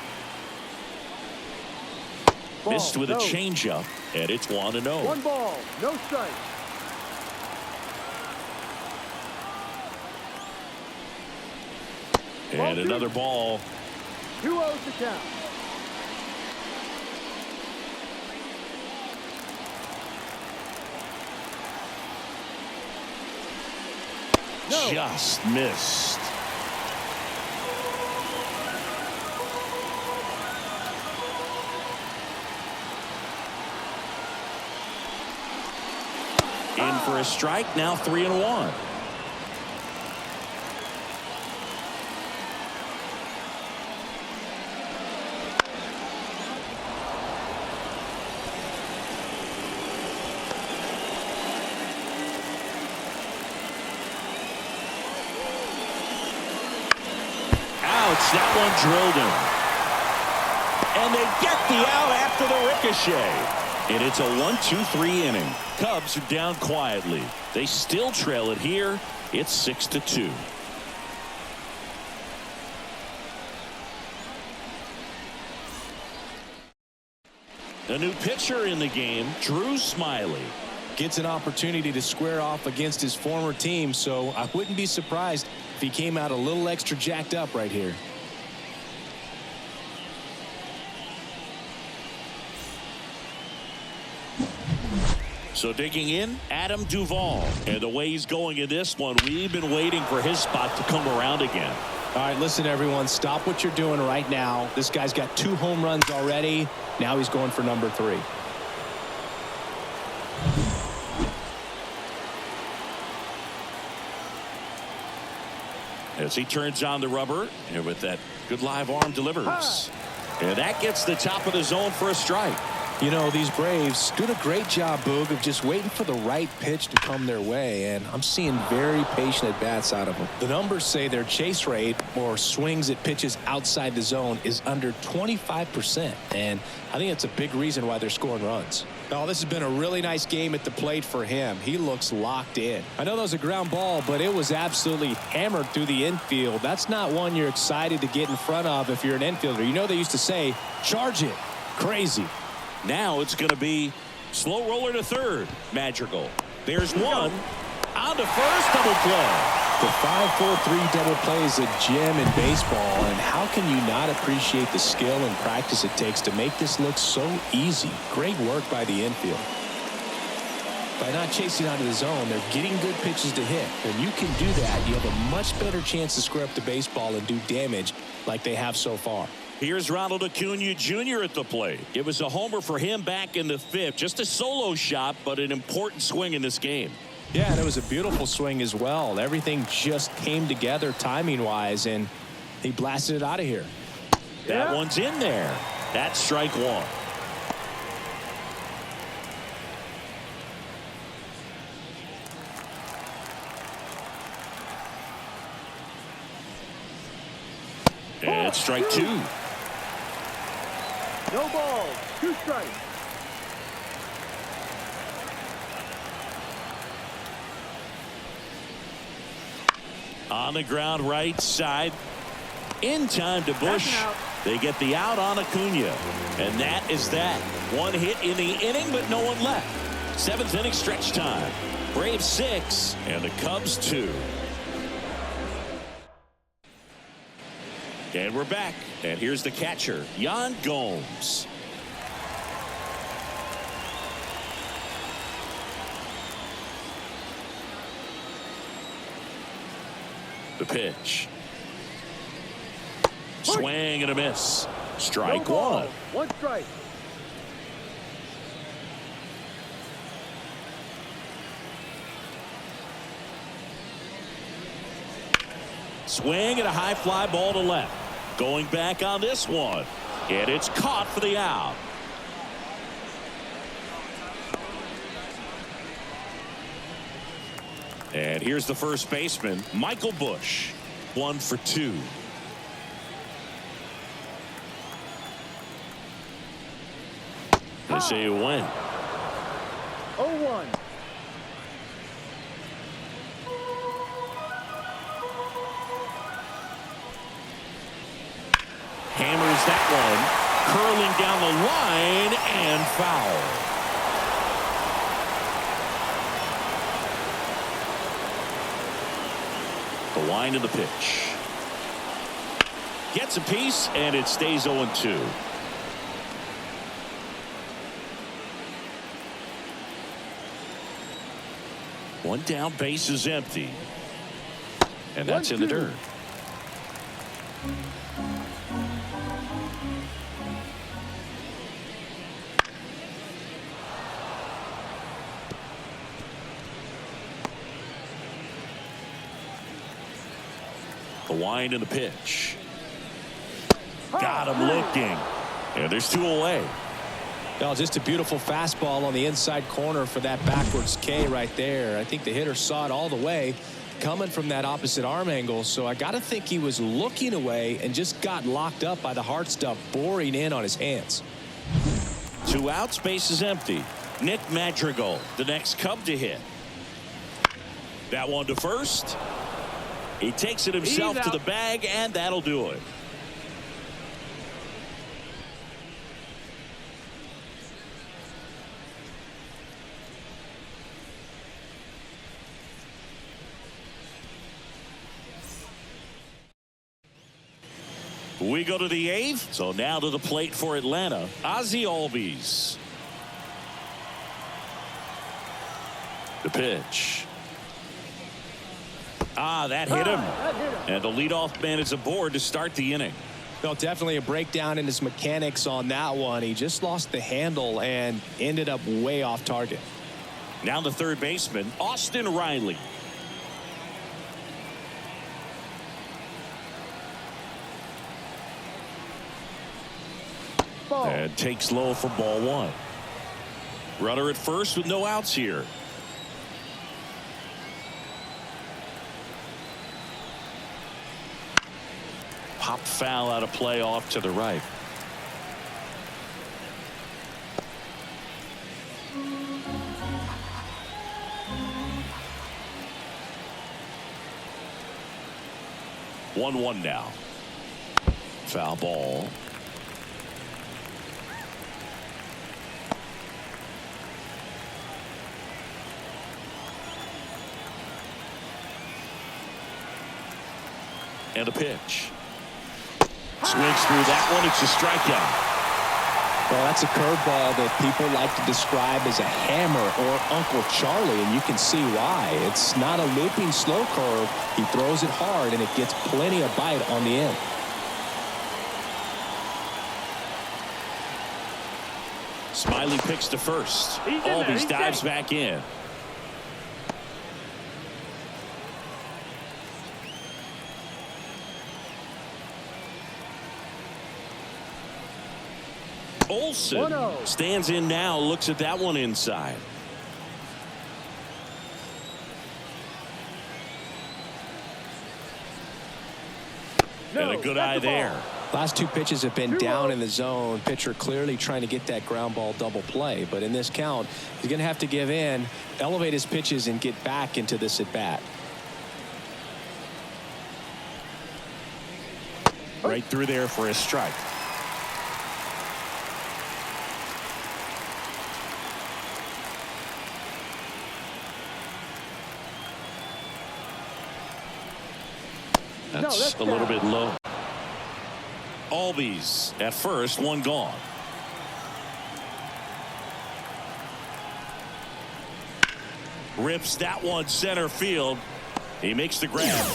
Ball, Missed with a no. changeup, and it's 1-0. 1 ball, no strike. And another ball. 2-0 to count. No. Just missed. In for a strike, now 3-1. That one drilled him. And they get the out after the ricochet. And it's a 1-2-3 inning. Cubs are down quietly. They still trail it here. It's 6-2. A new pitcher in the game, Drew Smiley. Gets an opportunity to square off against his former team, so I wouldn't be surprised if he came out a little extra jacked up right here. So digging in, Adam Duvall. And the way he's going in this one, we've been waiting for his spot to come around again. All right, listen, everyone, stop what you're doing right now. This guy's got 2 home runs already. Now he's going for number 3. As he turns on the rubber, and with that good live arm delivers. And that gets the top of the zone for a strike. You know, these Braves doing a great job, Boog, of just waiting for the right pitch to come their way, and I'm seeing very patient at-bats out of them. The numbers say their chase rate, or swings at pitches outside the zone, is under 25%, and I think that's a big reason why they're scoring runs. Oh, this has been a really nice game at the plate for him. He looks locked in. I know that was a ground ball, but it was absolutely hammered through the infield. That's not one you're excited to get in front of if you're an infielder. You know they used to say, charge it. Crazy. Now it's going to be slow roller to third. Madrigal. There's one. On to first, double play. The 5-4-3 double play is a gem in baseball, and how can you not appreciate the skill and practice it takes to make this look so easy? Great work by the infield. By not chasing out of the zone, they're getting good pitches to hit. When you can do that, you have a much better chance to square up the baseball and do damage like they have so far. Here's Ronald Acuna Jr. at the plate. It was a homer for him back in the 5th. Just a solo shot, but an important swing in this game. Yeah, and it was a beautiful swing as well. Everything just came together timing-wise, and he blasted it out of here. That one's in there. That's strike 1. And it's strike 2. No ball, 2 strikes. On the ground right side. In time to Bush. They get the out on Acuna. And that is that. 1 hit in the inning, but no one left. 7th inning stretch time. Braves 6 and the Cubs 2. And we're back. And here's the catcher, Yan Gomes. The pitch. Swing and a miss. Strike 1. 1 strike. Swing and a high fly ball to left. Going back on this one. And it's caught for the out. And here's the first baseman, Michael Bush. 1 for 2. They say a win. 0-1. Hammers that one, curling down the line and foul. The line of the pitch. Gets a piece and it stays 0-2. One down, base is empty. And that's in the dirt. The wind and the pitch. Got him looking. And there's 2 away. Well, just a beautiful fastball on the inside corner for that backwards K right there. I think the hitter saw it all the way coming from that opposite arm angle. So I got to think he was looking away and just got locked up by the hard stuff boring in on his hands. 2 outs, base is empty. Nick Madrigal, the next Cub to hit. That one to first. He takes it himself to the bag, and that'll do it. We go to the 8th. So now to the plate for Atlanta, Ozzie Albies. The pitch. That hit him. And the leadoff man is aboard to start the inning. Well, definitely a breakdown in his mechanics on that one. He just lost the handle and ended up way off target. Now the third baseman, Austin Riley. And takes low for ball 1. Runner at first with no outs here. Pop foul out of play off to the right. One now. Foul ball. And a pitch. Swings through that one. It's a strikeout. Well, that's a curveball that people like to describe as a hammer or Uncle Charlie, and you can see why. It's not a looping slow curve. He throws it hard, and it gets plenty of bite on the end. Smiley picks to first. Albies dives back in. Olsen stands in now, looks at that one inside. And a good eye there. Last 2 pitches have been down in the zone. Pitcher clearly trying to get that ground ball double play. But in this count, he's going to have to give in, elevate his pitches, and get back into this at bat. Right through there for a strike. That's a little bit low. Albies at first, one gone. Rips that one center field. He makes the grab.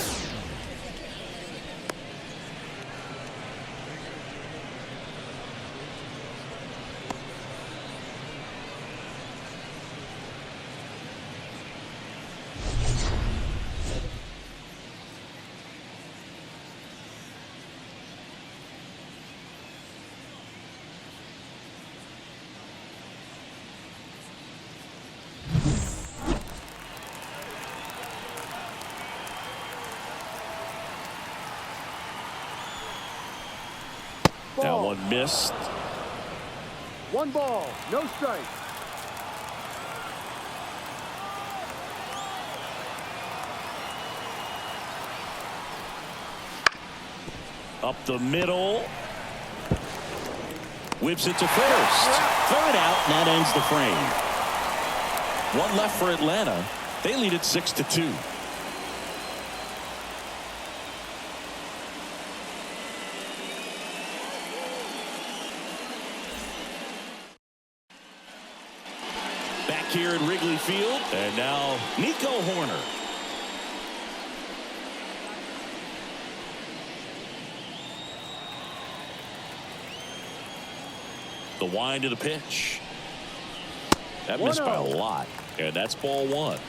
That Ball. one missed. 1 ball, no strike. Up the middle. Whips it to first. Throw it out, and that ends the frame. One left for Atlanta. They lead it 6-2. Back here at Wrigley Field, and now Nico Horner. The wind of the pitch. That missed by a lot, and that's ball 1.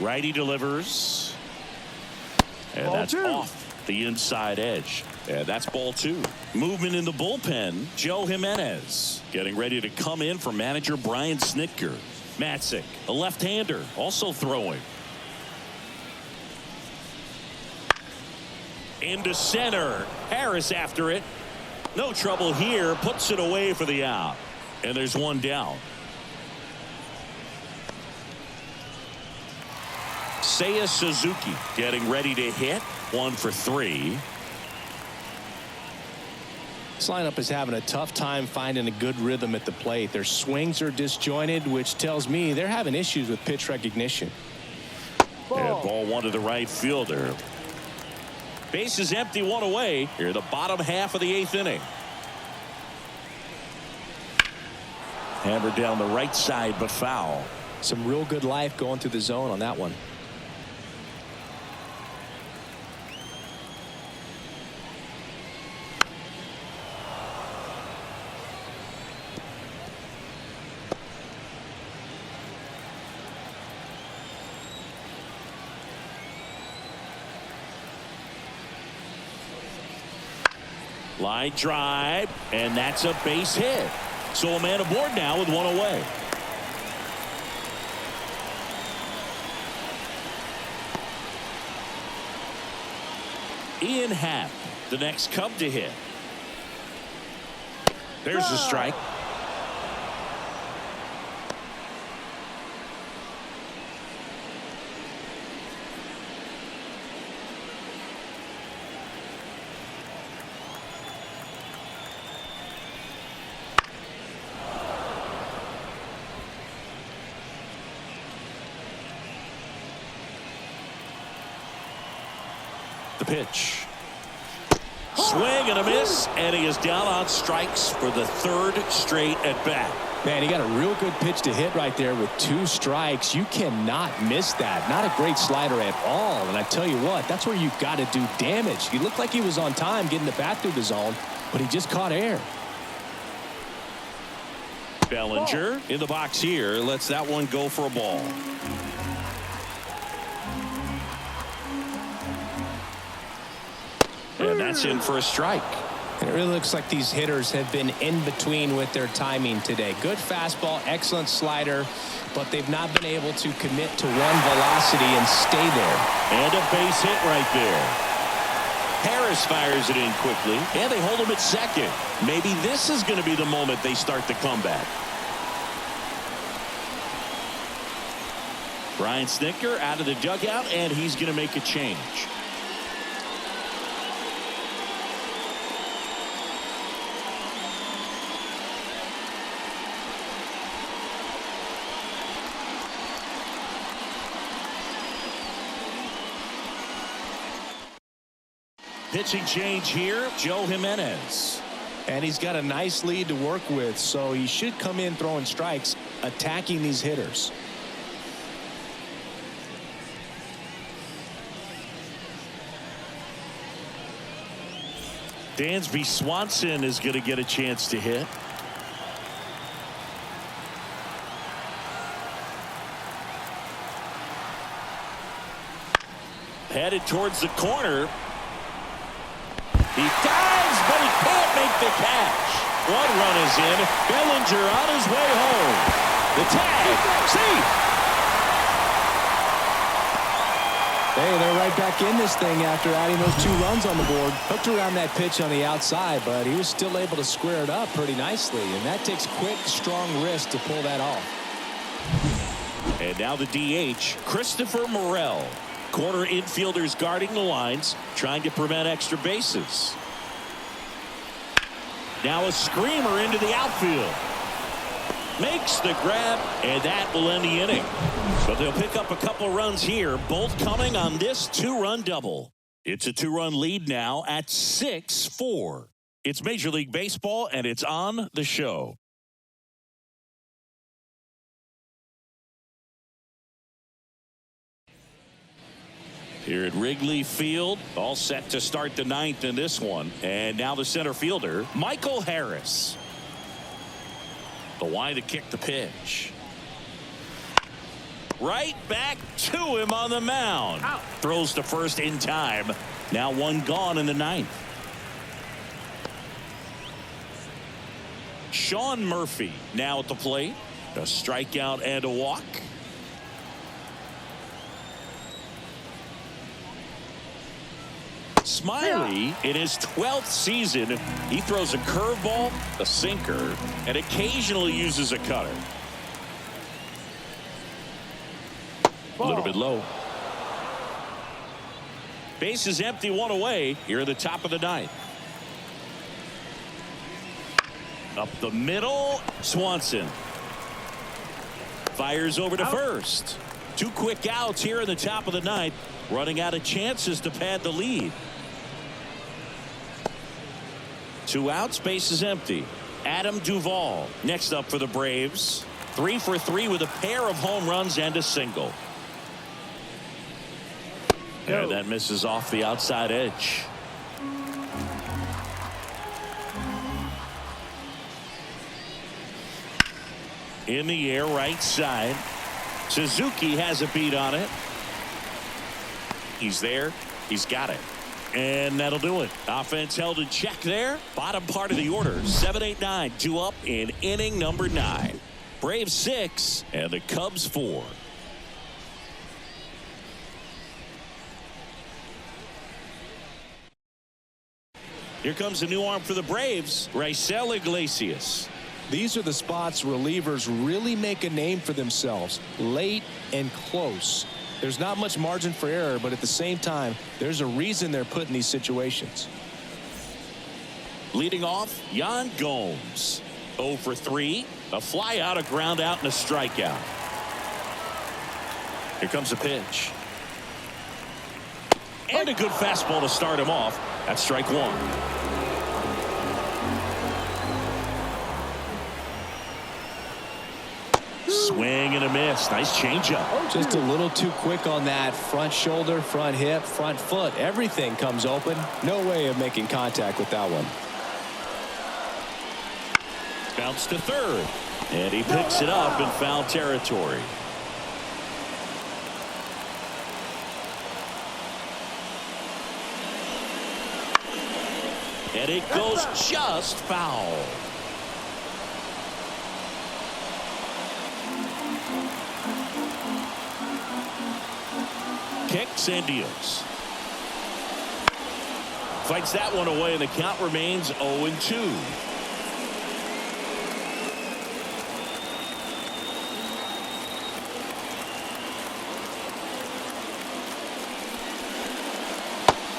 Righty delivers. And Ball that's 2. off the inside edge. And that's ball 2. Movement in the bullpen. Joe Jimenez getting ready to come in for manager Brian Snitker. Matzik, a left-hander, also throwing. Into center. Harris after it. No trouble here. Puts it away for the out. And there's one down. Seiya Suzuki getting ready to hit. 1 for 3. This lineup is having a tough time finding a good rhythm at the plate. Their swings are disjointed, which tells me they're having issues with pitch recognition. Ball. And ball 1 to the right fielder. Base is empty, 1 away. Here the bottom half of the 8th inning. Hammered down the right side, but foul. Some real good life going through the zone on that one. Line drive, and that's a base hit. So a man aboard now with 1 away. Ian Happ, the next Cub to hit. There's the strike. The pitch. Swing and a miss, and he is down on strikes for the 3rd straight at bat. Man, he got a real good pitch to hit right there with 2 strikes. You cannot miss that. Not a great slider at all. And I tell you what, that's where you got to do damage. He looked like he was on time getting the bat through the zone, but he just caught air. Bellinger in the box here lets that one go for a ball. And that's in for a strike. And it really looks like these hitters have been in between with their timing today. Good fastball, excellent slider, but they've not been able to commit to one velocity and stay there. And a base hit right there. Harris fires it in quickly, and they hold him at second. Maybe this is going to be the moment they start the comeback. Brian Snitker out of the dugout, and he's going to make a change. Pitching change here, Joe Jimenez. And he's got a nice lead to work with, so he should come in throwing strikes, attacking these hitters. Dansby Swanson is going to get a chance to hit. Headed towards the corner. He dives, but he can't make the catch. One run is in. Bellinger on his way home. The tag. See? Hey, they're right back in this thing after adding those 2 runs on the board. Hooked around that pitch on the outside, but he was still able to square it up pretty nicely. And that takes quick, strong wrist to pull that off. And now the DH, Christopher Morel. Corner infielders guarding the lines, trying to prevent extra bases. Now a screamer into the outfield. Makes the grab, and that will end the inning. But they'll pick up a couple runs here, both coming on this 2-run double. It's a 2-run lead now at 6-4. It's Major League Baseball, and it's on the show. Here at Wrigley Field, all set to start the 9th in this one. And now the center fielder, Michael Harris. The line to kick the pitch. Right back to him on the mound. Out. Throws to first in time. Now 1 gone in the 9th. Sean Murphy now at the plate. A strikeout and a walk. Smiley, in his 12th season, he throws a curveball, a sinker, and occasionally uses a cutter. A little bit low. Base is empty, 1 away here at the top of the 9th. Up the middle, Swanson. Fires over to first. 2 quick outs here in the top of the 9th. Running out of chances to pad the lead. 2 outs, base is empty. Adam Duvall next up for the Braves. 3 for 3 with a pair of home runs and a single. And that misses off the outside edge. In the air, right side. Suzuki has a beat on it. He's there. He's got it. And that'll do it. Offense held in check there. Bottom part of the order. 7-8-9 2 up in inning number 9. Braves 6 and the Cubs 4. Here comes a new arm for the Braves. Raisel Iglesias. These are the spots relievers really make a name for themselves. Late and close. There's not much margin for error, but at the same time, there's a reason they're put in these situations. Leading off, Yan Gomes. 0 for 3. A fly out, a ground out, and a strikeout. Here comes a pitch. And a good fastball to start him off. That's strike 1. Swing and a miss. Nice changeup. Just a little too quick on that. Front shoulder, front hip, front foot. Everything comes open. No way of making contact with that one. Bounce to third. And he picks it up in foul territory. And it goes just foul. Kicks and deals. Fights that one away, and the count remains 0-2.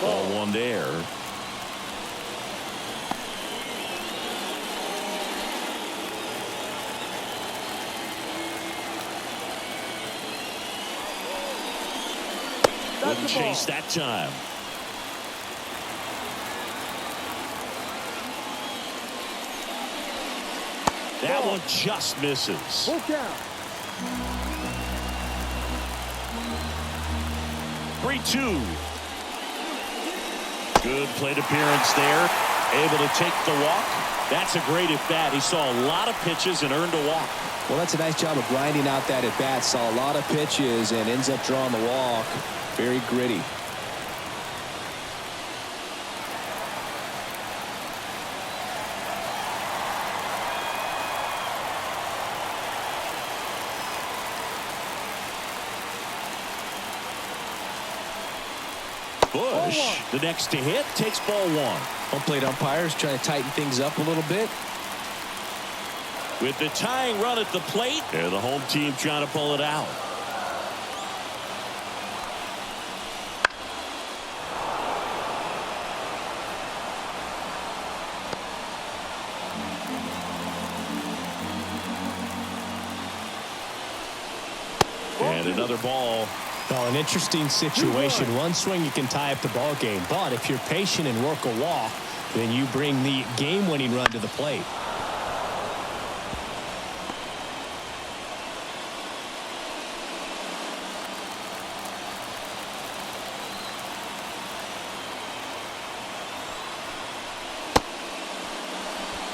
Ball 1 there. Wouldn't chase that time. That one just misses. Full count. 3-2. Good plate appearance there. Able to take the walk. That's a great at bat. He saw a lot of pitches and earned a walk. Well, that's a nice job of grinding out that at bat. Saw a lot of pitches and ends up drawing the walk. Very gritty. Bush, the next to hit, takes ball one. Home plate umpires trying to tighten things up a little bit. With the tying run at the plate, and the home team trying to pull it out. And another ball. Well, an interesting situation. One swing you can tie up the ball game, but if you're patient and work a walk, then you bring the game-winning run to the plate.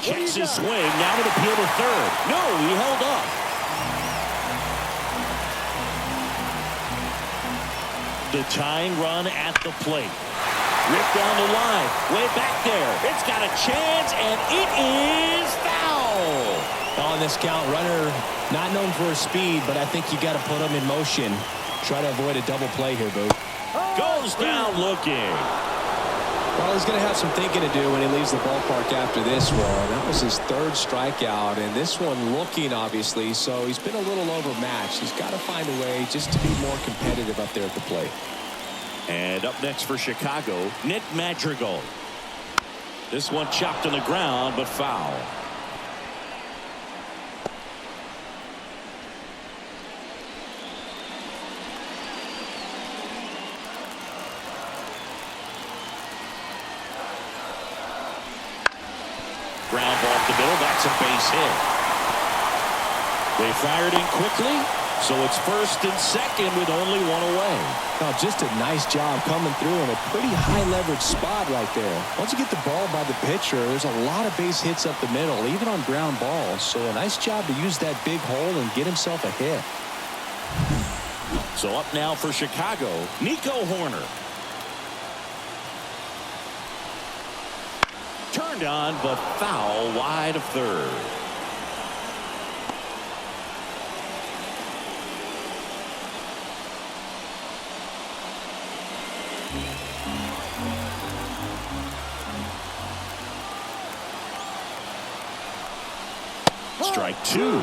Checks his swing, now to appeal to third. No, he held up. The tying run at the plate. Ripped down the line, way back there. It's got a chance, and it is foul. On this count, runner not known for his speed, but I think you got to put him in motion. Try to avoid a double play here, Boo. Goes down looking. Well, he's going to have some thinking to do when he leaves the ballpark after this one. That was his third strikeout, and this one looking, obviously, so he's been a little overmatched. He's got to find a way just to be more competitive up there at the plate. And up next for Chicago, Nick Madrigal. This one chopped on the ground, but foul. Ground ball up the middle. That's a base hit. They fired in quickly, so it's first and second with only one away. Oh, just a nice job coming through in a pretty high leverage spot right there. Once you get the ball by the pitcher, there's a lot of base hits up the middle, even on ground balls. So a nice job to use that big hole and get himself a hit. So up now for Chicago, Nico Horner. Turned on, but foul wide of third. Strike two.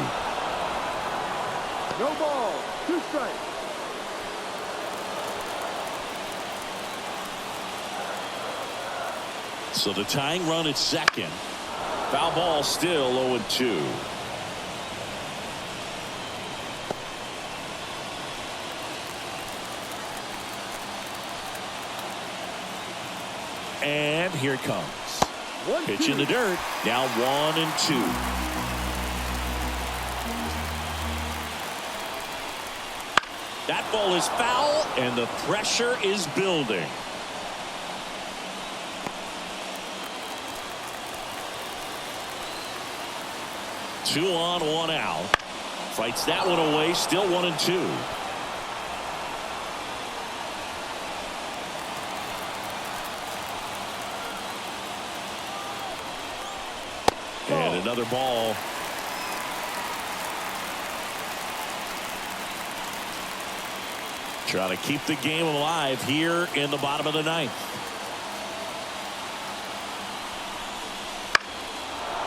No ball. 2 strikes. So the tying run at second. Foul ball still 0-2. And here it comes. Pitch in the dirt. Now 1-2. That ball is foul, and the pressure is building. Two on, one out. Fights that one away, still 1-2. And another ball. Trying to keep the game alive here in the bottom of the ninth.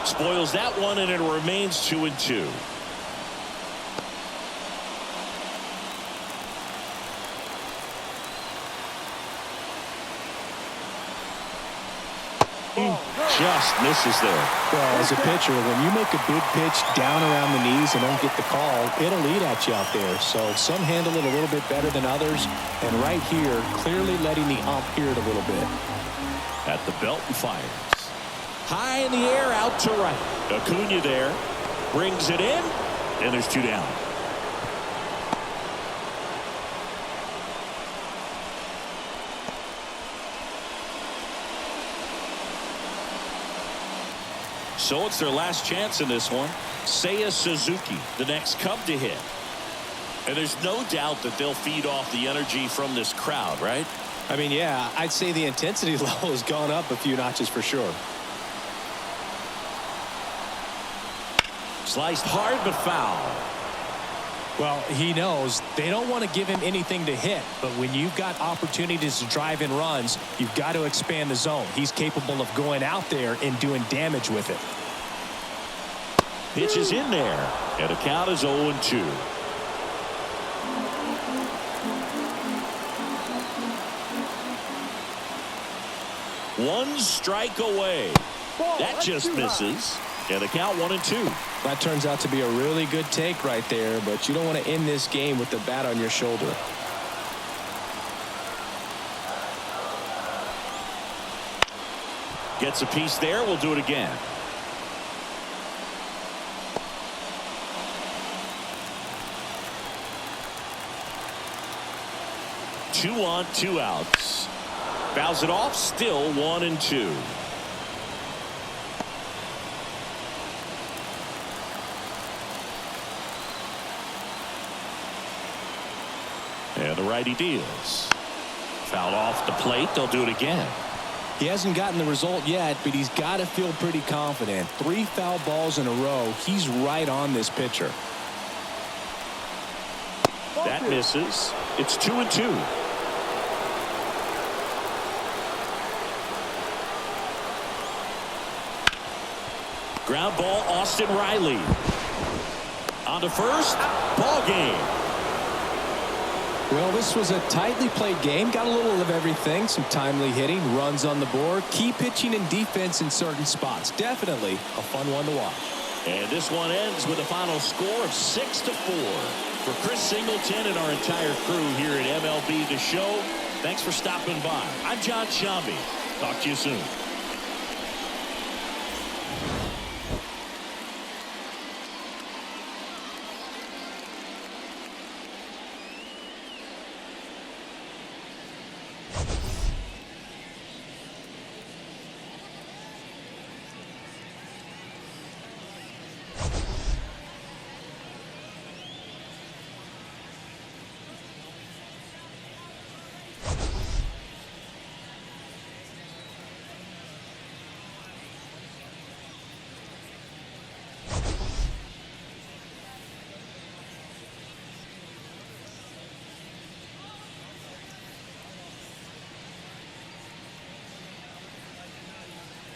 Spoils that one, and it remains 2-2. Just misses there. Well, as a pitcher, when you make a big pitch down around the knees and don't get the call, it'll eat at you out there. So some handle it a little bit better than others. And right here, clearly letting the ump hear it a little bit. At the belt and fires. High in the air, out to right. Acuna there. Brings it in. And there's 2 down. So it's their last chance in this one. Seiya Suzuki, the next Cub to hit. And there's no doubt that they'll feed off the energy from this crowd, right? I mean, yeah, I'd say the intensity level has gone up a few notches for sure. Sliced hard but foul. Well, he knows they don't want to give him anything to hit, but when you've got opportunities to drive in runs, you've got to expand the zone. He's capable of going out there and doing damage with it. Pitch is in there, and the count is 0-2. One strike away. Ball. That That's just too high. misses, and the count 1-2. That turns out to be a really good take right there, but you don't want to end this game with the bat on your shoulder. Gets a piece there. We'll do it again. Two on, 2 outs. Fouls it off. Still 1-2. And the righty deals. Foul off the plate. They'll do it again. He hasn't gotten the result yet, but he's got to feel pretty confident. 3 foul balls in a row. He's right on this pitcher. That misses. It's 2-2. Ground ball, Austin Riley. On to first. Ball game. Well, this was a tightly played game. Got a little of everything. Some timely hitting, runs on the board, key pitching and defense in certain spots. Definitely a fun one to watch. And this one ends with a final score of 6-4. For Chris Singleton and our entire crew here at MLB The Show, thanks for stopping by. I'm John Shambi. Talk to you soon.